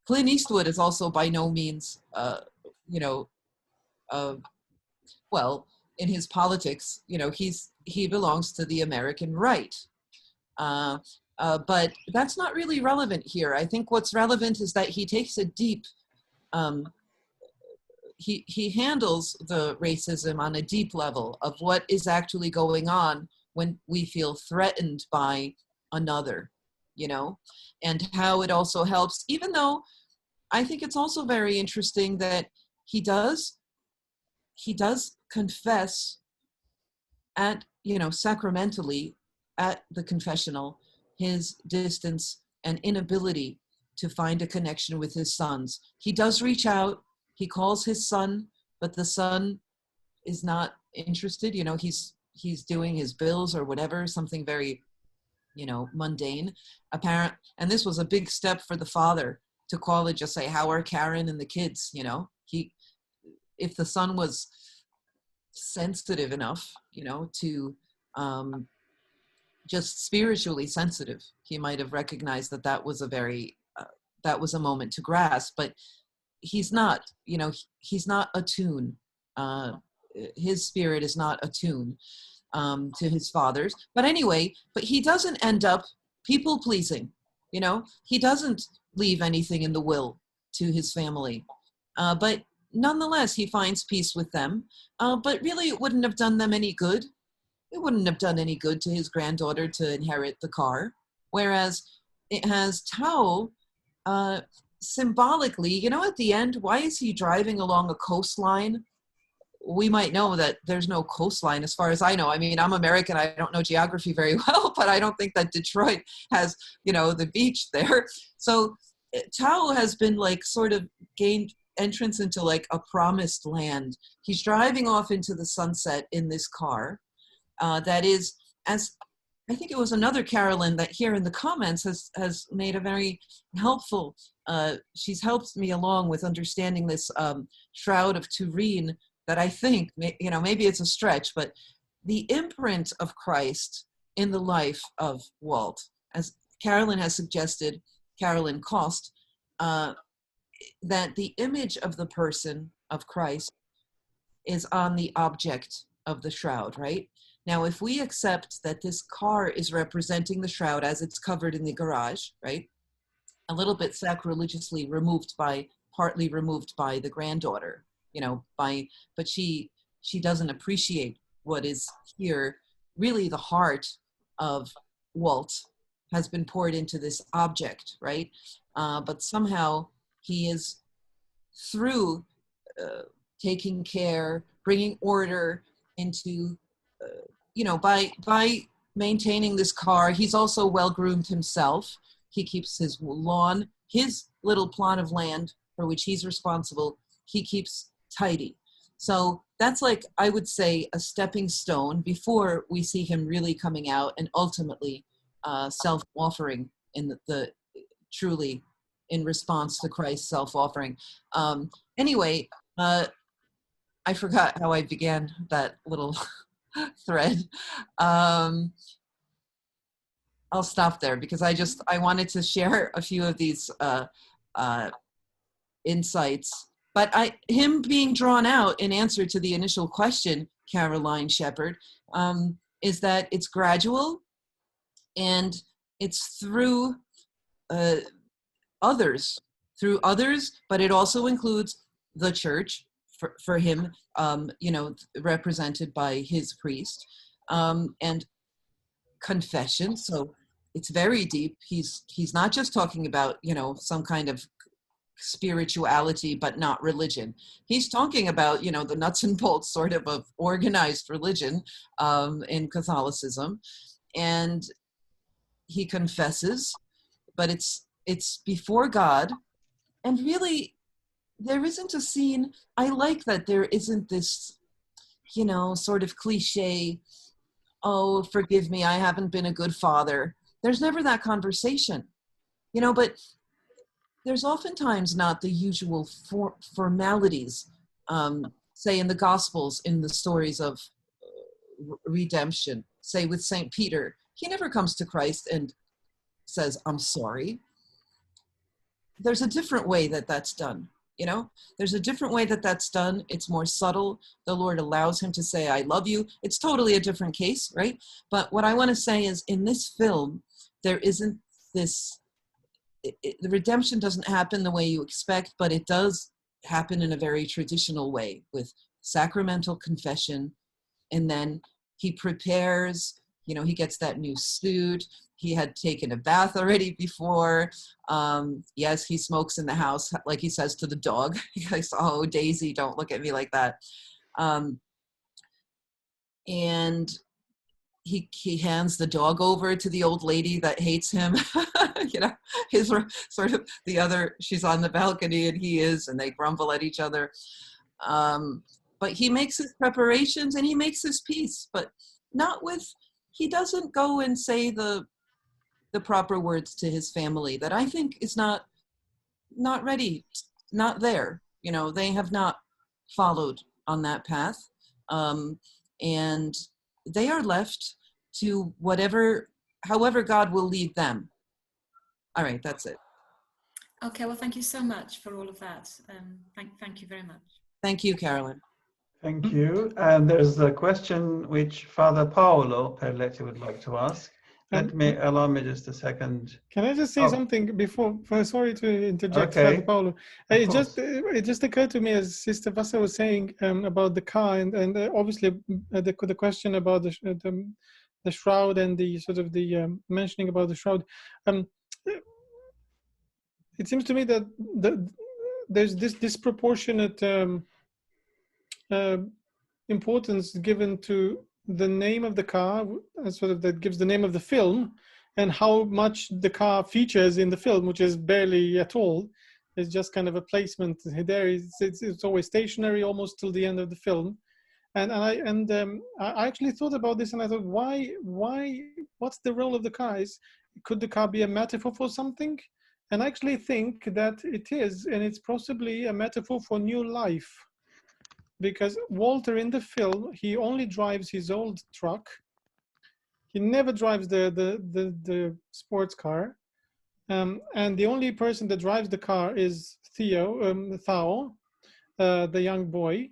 Clint Eastwood is also by no means, well, in his politics, he belongs to the American right. But that's not really relevant here. I think what's relevant is that he takes a deep, he handles the racism on a deep level of what is actually going on when we feel threatened by another, and how it also helps, even though I think it's also very interesting that he does confess at, sacramentally at the confessional, his distance and inability to find a connection with his sons. He does reach out, he calls his son, but the son is not interested. He's doing his bills or whatever, something very, mundane, apparent. And this was a big step for the father to call and just say, how are Karen and the kids? If the son was sensitive enough, to just spiritually sensitive, he might have recognized that was a moment to grasp. But he's not, he's not attuned. His spirit is not attuned to his father's. But anyway, but he doesn't end up people pleasing. He doesn't leave anything in the will to his family. But nonetheless, he finds peace with them. But really, it wouldn't have done them any good. It wouldn't have done any good to his granddaughter to inherit the car. Whereas it has Tao symbolically, at the end, why is he driving along a coastline? We might know that there's no coastline as far as I know. I mean, I'm American, I don't know geography very well, but I don't think that Detroit has, the beach there. So Tao has been sort of gained entrance into a promised land. He's driving off into the sunset in this car. That is, as I think it was another Carolyn that here in the comments has made a very helpful, she's helped me along with understanding this Shroud of Turin that I think, maybe it's a stretch, but the imprint of Christ in the life of Walt, as Carolyn has suggested, Carolyn Cost, that the image of the person of Christ is on the object of the shroud, right? Now, if we accept that this car is representing the shroud as it's covered in the garage, right? A little bit sacrilegiously partly removed by the granddaughter, but she doesn't appreciate what is here. Really, the heart of Walt has been poured into this object, right? But somehow he is, through taking care, bringing order into, by maintaining this car. He's also well-groomed himself. He keeps his lawn, his little plot of land for which he's responsible, he keeps tidy. So that's, like, I would say, a stepping stone before we see him really coming out and ultimately self-offering in the truly in response to Christ's self-offering. Anyway, I forgot how I began that little thread. I'll stop there because I wanted to share a few of these insights. But him being drawn out in answer to the initial question, Caroline Shepard, is that it's gradual and it's through others, but it also includes the church for him, represented by his priest, and confession. So it's very deep. He's not just talking about, some kind of spirituality, but not religion. He's talking about, the nuts and bolts sort of organized religion in Catholicism. And he confesses, but it's before God. And really, there isn't a scene. I like that there isn't this, sort of cliche, oh, forgive me, I haven't been a good father. There's never that conversation, but there's oftentimes not the usual formalities, say in the Gospels, in the stories of redemption, say with St. Peter. He never comes to Christ and says, I'm sorry. There's a different way that's done. There's a different way that's done. It's more subtle. The Lord allows him to say, I love you. It's totally a different case, right? But what I want to say is, in this film, there isn't this, the redemption doesn't happen the way you expect, but it does happen in a very traditional way with sacramental confession. And then he prepares, he gets that new suit. He had taken a bath already before. Yes, he smokes in the house, like he says to the dog. He's, oh, Daisy, don't look at me like that. And he hands the dog over to the old lady that hates him. His sort of the other, she's on the balcony and he is, and they grumble at each other. But he makes his preparations and he makes his peace, but he doesn't go and say the proper words to his family that I think is not ready, not there. They have not followed on that path. And they are left to however God will lead them. All right, that's it. Okay, well, thank you so much for all of that. Thank you very much. Thank you, Carolyn. Thank you. And there's a question which Father Paolo Perletti would like to ask. Allow me just a second. Can I just say something before? Sorry to interject, Okay. Father Paolo. It just occurred to me, as Sister Vassa was saying, about the car and obviously the question about the shroud and the sort of the mentioning about the shroud. It seems to me that there's this disproportionate importance given to the name of the car, sort of that gives the name of the film, and how much the car features in the film, which is barely at all. It's just kind of a placement there. It's always stationary almost till the end of the film. And I actually thought about this, and I thought, why? What's the role of the car? Could the car be a metaphor for something? And I actually think that it is, and it's possibly a metaphor for new life. Because Walter in the film, he only drives his old truck. He never drives the sports car. And the only person that drives the car is Thao, the young boy.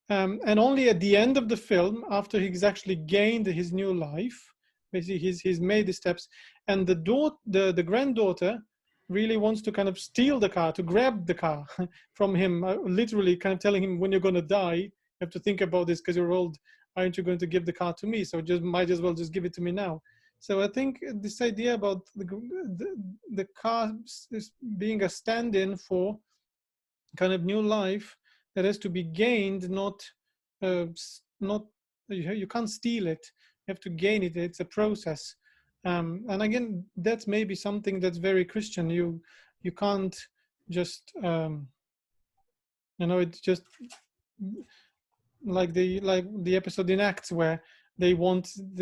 And only at the end of the film, after he's actually gained his new life, basically he's made the steps, and the granddaughter really wants to kind of steal the car, to grab the car from him, literally kind of telling him, when you're going to die, you have to think about this because you're old. Aren't you going to give the car to me? So might as well just give it to me now. So I think this idea about the car being a stand-in for kind of new life that has to be gained, not you can't steal it. You have to gain it. It's a process. And again, that's maybe something that's very Christian. You can't just it's just like the episode in Acts where they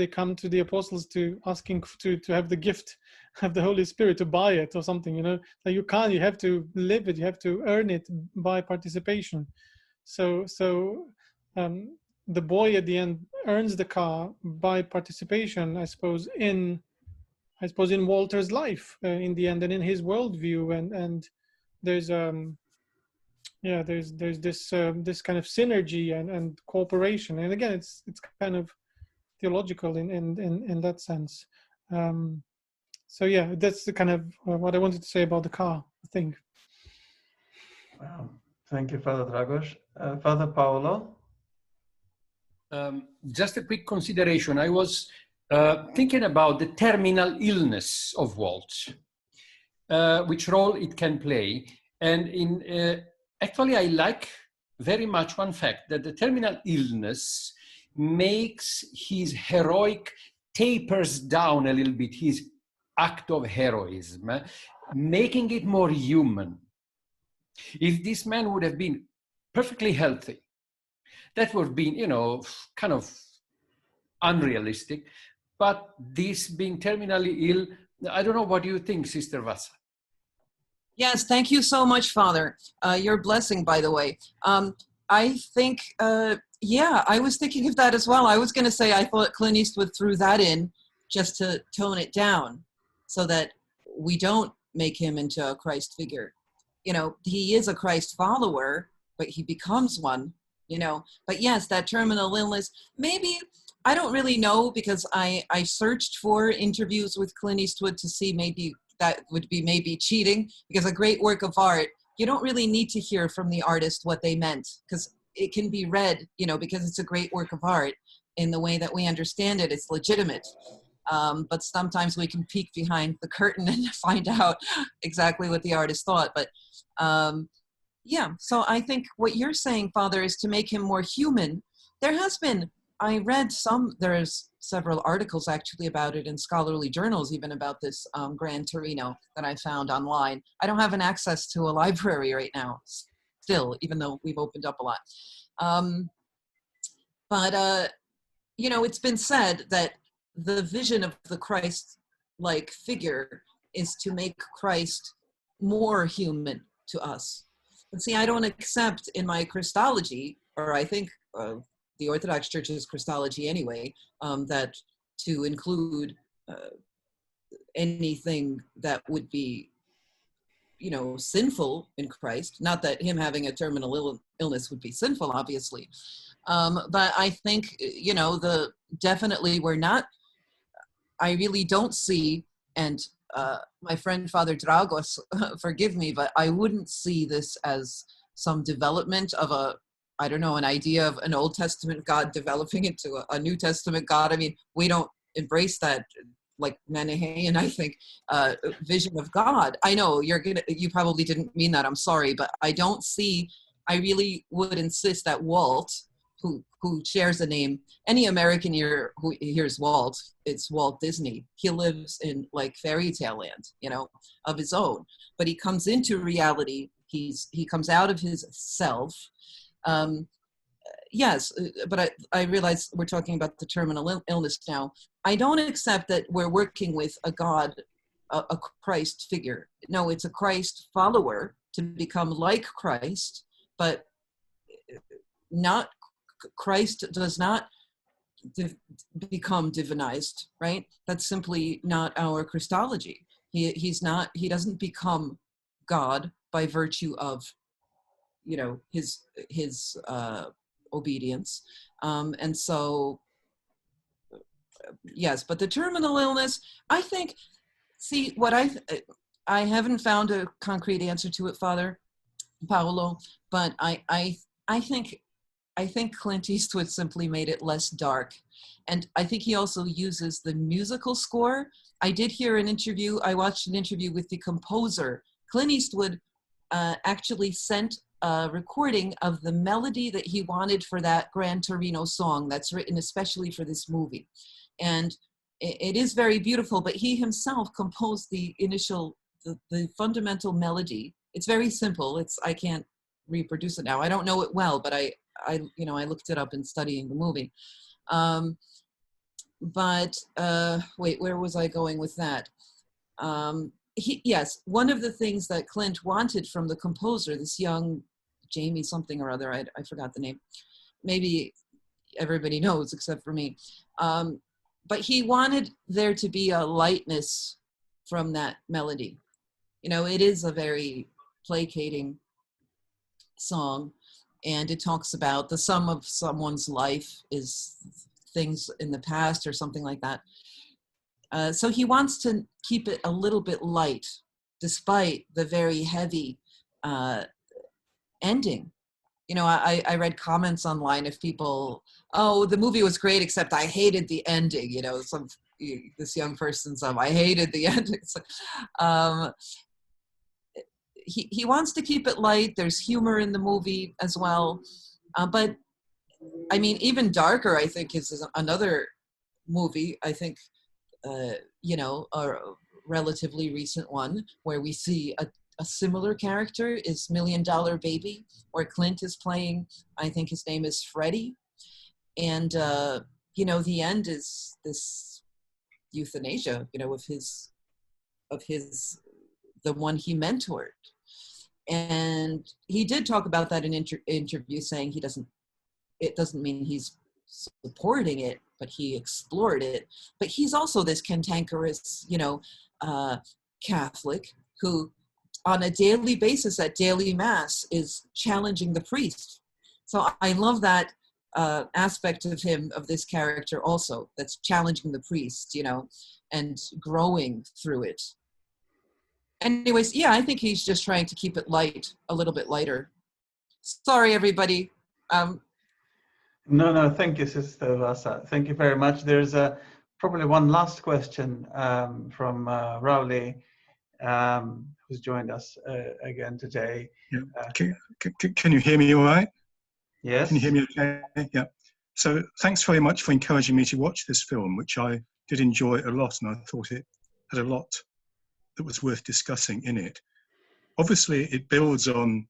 come to the apostles to asking to have the gift of the Holy Spirit, to buy it or something, that you have to live it, you have to earn it by participation. So the boy at the end earns the car by participation, I suppose in Walter's life in the end, and in his worldview, and there's there's this kind of synergy and cooperation, and again it's kind of theological in that sense. So yeah, that's the kind of what I wanted to say about the car, I think. Wow, thank you, Father Dragos. Father Paolo? Just a quick consideration. I was thinking about the terminal illness of Walt, which role it can play. And actually, I like very much one fact, that the terminal illness makes his heroic, tapers down a little bit, his act of heroism, making it more human. If this man would have been perfectly healthy, that would have been, kind of unrealistic. But this being terminally ill, I don't know, what do you think, Sister Vassa? Yes, thank you so much, Father. Your blessing, by the way. I think, I was thinking of that as well. I was going to say I thought Clint Eastwood threw that in just to tone it down so that we don't make him into a Christ figure. He is a Christ follower, but he becomes one, But yes, that terminal illness, maybe, I don't really know, because I searched for interviews with Clint Eastwood to see maybe that would be maybe cheating, because a great work of art, you don't really need to hear from the artist what they meant, because it can be read, because it's a great work of art in the way that we understand it, it's legitimate. But sometimes we can peek behind the curtain and find out exactly what the artist thought. But so I think what you're saying, Father, is to make him more human. I read there's several articles actually about it in scholarly journals, even about this Gran Torino that I found online. I don't have an access to a library right now still, even though we've opened up a lot. It's been said that the vision of the Christ-like figure is to make Christ more human to us. And see, I don't accept in my Christology, or I think the Orthodox Church's Christology anyway, that to include anything that would be, sinful in Christ. Not that him having a terminal illness would be sinful, obviously. But I think, definitely we're not, I really don't see, and my friend Father Dragos, forgive me, but I wouldn't see this as some development of an idea of an Old Testament God developing into a New Testament God. I mean, we don't embrace that, like Manichaean, I think, vision of God. I know you probably didn't mean that, I'm sorry, but I really would insist that Walt, who shares a name, any American here who hears Walt, it's Walt Disney. He lives in like fairy tale land, of his own, but he comes into reality. He comes out of his self. Yes, but I realize we're talking about the terminal illness now. I don't accept that we're working with a God, a Christ figure. No, it's a Christ follower to become like Christ, but not Christ does not become divinized, right? That's simply not our Christology. He doesn't become God by virtue of, his obedience. And so, yes, but the terminal illness, I think, see, what I haven't found a concrete answer to it, Father Paolo, but I think Clint Eastwood simply made it less dark. And I think he also uses the musical score. I did hear an interview, I watched an interview with the composer. Clint Eastwood actually sent a recording of the melody that he wanted for that Gran Torino song that's written especially for this movie. And it is very beautiful, but he himself composed the initial, the fundamental melody. It's very simple. I can't reproduce it now. I don't know it well, but I looked it up in studying the movie. Wait, where was I going with that? Yes, one of the things that Clint wanted from the composer, this young Jamie something or other, I forgot the name. Maybe everybody knows except for me. But he wanted there to be a lightness from that melody. You know, it is a very placating song, and it talks about the sum of someone's life is things in the past or something like that. So he wants to keep it a little bit light, despite the very heavy ending. You know, I read comments online of people, oh, the movie was great, except I hated the ending. You know, this young person's, I hated the ending. He wants to keep it light. There's humor in the movie as well. But, I mean, even darker, I think, is another movie, I think, a relatively recent one, where we see a similar character is $1 Million Baby, where Clint is playing, I think his name is Freddie. And, the end is this euthanasia, of the one he mentored. And he did talk about that in interview, saying it doesn't mean he's supporting it, but he explored it. But he's also this cantankerous, Catholic who on a daily basis at daily mass is challenging the priest. So I love that aspect of him, of this character also, that's challenging the priest, and growing through it. Anyways, yeah, I think he's just trying to keep it light, a little bit lighter. Sorry, everybody. No, thank you, Sister Vassa. Thank you very much. There's probably one last question from Rowley, who's joined us again today. Yeah. Can you hear me all right? Yes. Can you hear me okay? Yeah. So thanks very much for encouraging me to watch this film, which I did enjoy a lot, and I thought it had a lot that was worth discussing in it. Obviously, it builds on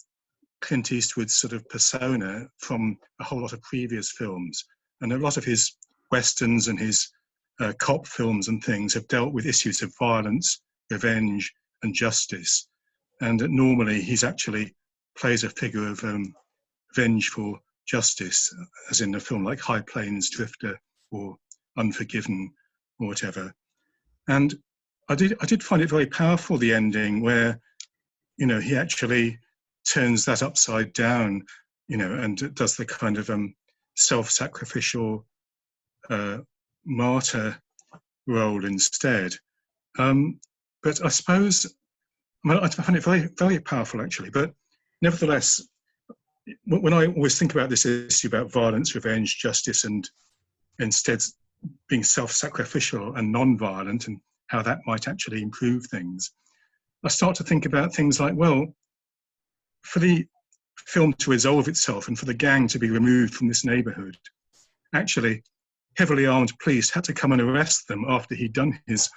Clint Eastwood's sort of persona from a whole lot of previous films, and a lot of his westerns and his cop films and things have dealt with issues of violence, revenge, and justice. And normally he's actually plays a figure of vengeful justice, as in a film like High Plains Drifter or Unforgiven or whatever. And I did find it very powerful, the ending, where he actually turns that upside down, and does the kind of self-sacrificial martyr role instead. But I suppose, I find it very, very powerful, actually. But nevertheless, when I always think about this issue about violence, revenge, justice, and instead being self-sacrificial and non-violent, and how that might actually improve things, I start to think about things like, well, for the film to resolve itself and for the gang to be removed from this neighborhood, actually, heavily armed police had to come and arrest them after he'd done his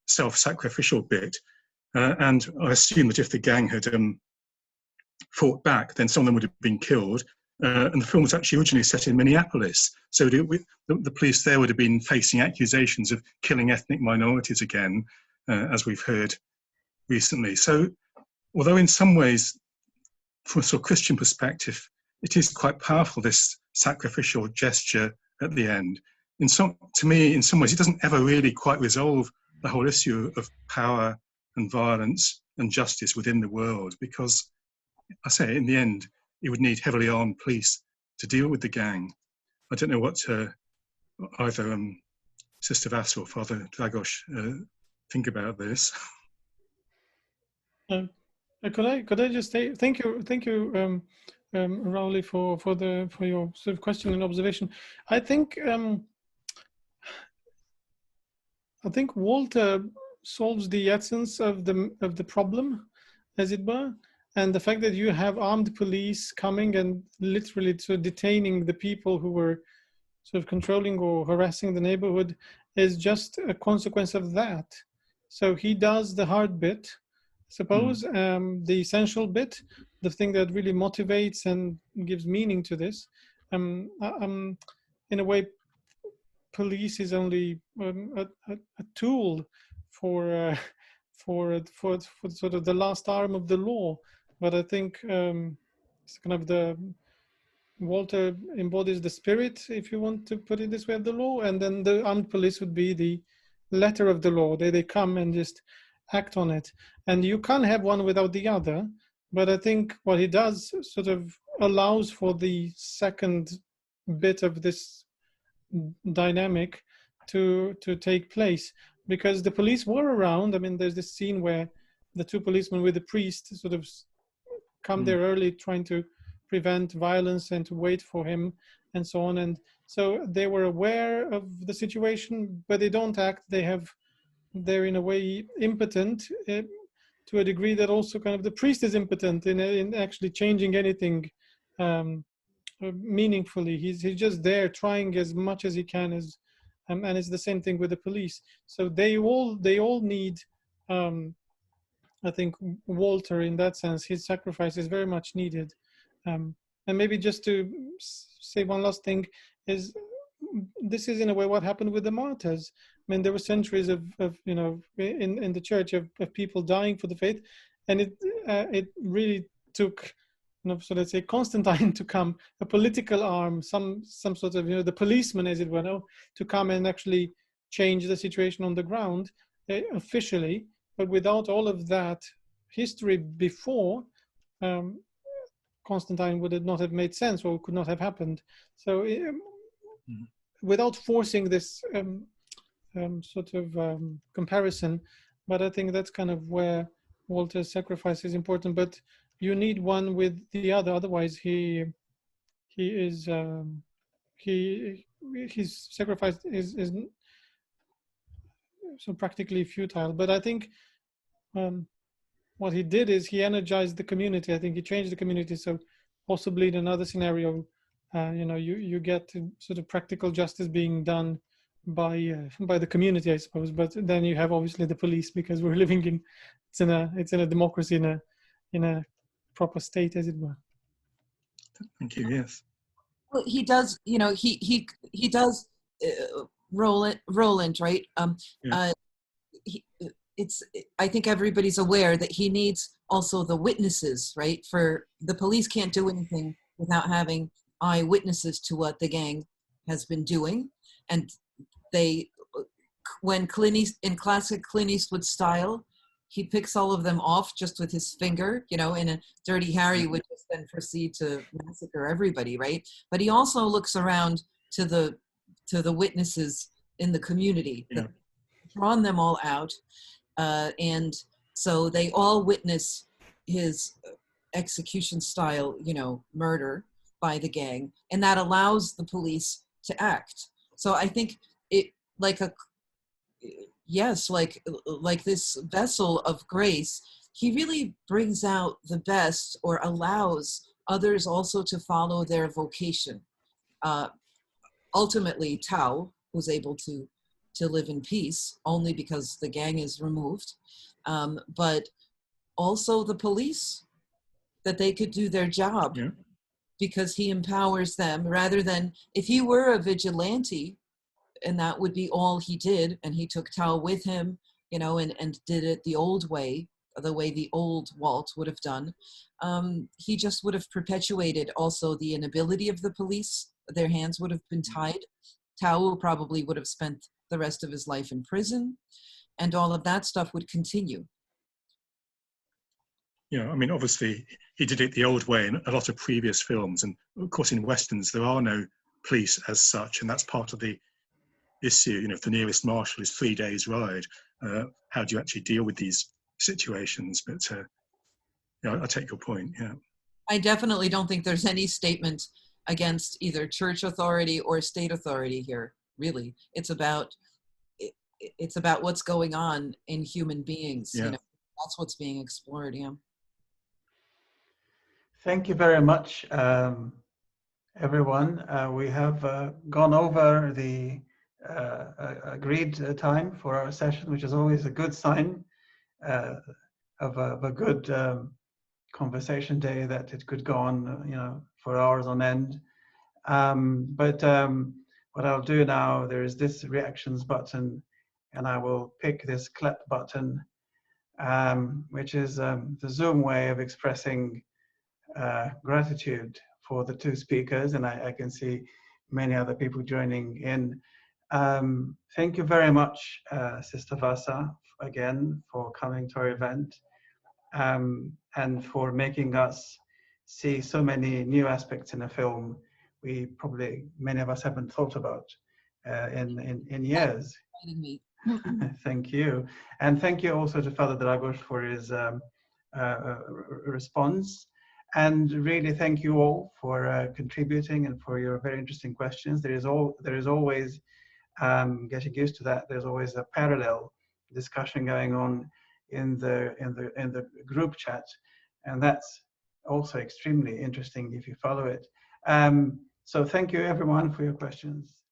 self-sacrificial bit. And I assume that if the gang had fought back, then some of them would have been killed. And the film was actually originally set in Minneapolis. So the police there would have been facing accusations of killing ethnic minorities again, as we've heard recently. So although in some ways, from a sort of Christian perspective, it is quite powerful, this sacrificial gesture at the end. To me, in some ways, it doesn't ever really quite resolve the whole issue of power and violence and justice within the world, because I say in the end, it would need heavily armed police to deal with the gang. I don't know what either Sister Vassa or Father Dragos think about this. Could I just say thank you, Rowley, for your sort of question and observation. I think Walter solves the essence of the problem, as it were, and the fact that you have armed police coming and literally sort of detaining the people who were sort of controlling or harassing the neighborhood is just a consequence of that. So he does the hard bit, suppose, the essential bit, the thing that really motivates and gives meaning to this. In a way, police is only a tool for sort of the last arm of the law. But I think it's kind of Walter embodies the spirit, if you want to put it this way, of the law, and then the armed police would be the letter of the law. They come and just act on it. And you can't have one without the other, but I think what he does sort of allows for the second bit of this dynamic to take place, because the police were around. I mean, there's this scene where the two policemen with the priest sort of come there early, trying to prevent violence and to wait for him and so on. And so they were aware of the situation, but they don't act. They're in a way impotent to a degree that also kind of the priest is impotent in actually changing anything meaningfully. He's just there trying as much as he can, and it's the same thing with the police. So they all need, I think, Walter in that sense. His sacrifice is very much needed. And maybe just to say one last thing is, this is in a way what happened with the martyrs. I mean, there were centuries of you know, in the church of people dying for the faith, and it really took, you know, so let's say Constantine to come, a political arm, some sort of, you know, the policeman, as it were, no, to come and actually change the situation on the ground officially. But without all of that history before, Constantine would not have made sense, or could not have happened. So without forcing this sort of comparison, but I think that's kind of where Walter's sacrifice is important. But you need one with the other, otherwise his sacrifice is so practically futile. But I think what he did is he energized the community. I think he changed the community. So possibly in another scenario, you know, you get sort of practical justice being done by the community, I suppose. But then you have obviously the police, because we're living in it's in a democracy, in a proper state, as it were. Thank you. Yes. Well, he does. You know, he does. Roland, right? I think everybody's aware that he needs also the witnesses, right? For the police can't do anything without having eyewitnesses to what the gang has been doing. And when in classic Clint Eastwood style, he picks all of them off just with his finger, you know, and a Dirty Harry would just then proceed to massacre everybody, right? But he also looks around to the witnesses in the community, drawn them all out. And so they all witness his execution style, you know, murder by the gang, and that allows the police to act. So I think it like this vessel of grace, he really brings out the best, or allows others also to follow their vocation. Ultimately, Tao was able to live in peace only because the gang is removed, but also the police, that they could do their job because he empowers them, rather than if he were a vigilante and that would be all he did, and he took Tao with him, you know, and did it the old way, the way the old Walt would have done, he just would have perpetuated also the inability of the police. Their hands would have been tied. Tao probably would have spent the rest of his life in prison, and all of that stuff would continue. You know, I mean, obviously he did it the old way in a lot of previous films, and of course in westerns there are no police as such, and that's part of the issue. You know, if the nearest marshal is 3 days' ride, how do you actually deal with these situations? But you know, I take your point. Yeah, I definitely don't think there's any statement against either church authority or state authority here. Really, it's about what's going on in human beings. yeah. You know, that's what's being explored. Yeah. Thank you very much, everyone. We have gone over the agreed time for our session, which is always a good sign of a good conversation day, that it could go on, you know, for hours on end. What I'll do now, there is this reactions button, and I will pick this clap button, which is the Zoom way of expressing gratitude for the two speakers, and I can see many other people joining in. Thank you very much, Sister Vassa, again, for coming to our event, and for making us see so many new aspects in a film we probably, many of us haven't thought about in years. Thank you. And thank you also to Father Dragos for his response. And really thank you all for contributing and for your very interesting questions. There is always, getting used to that, there's always a parallel discussion going on in the group chat, and that's also extremely interesting if you follow it. So thank you everyone for your questions.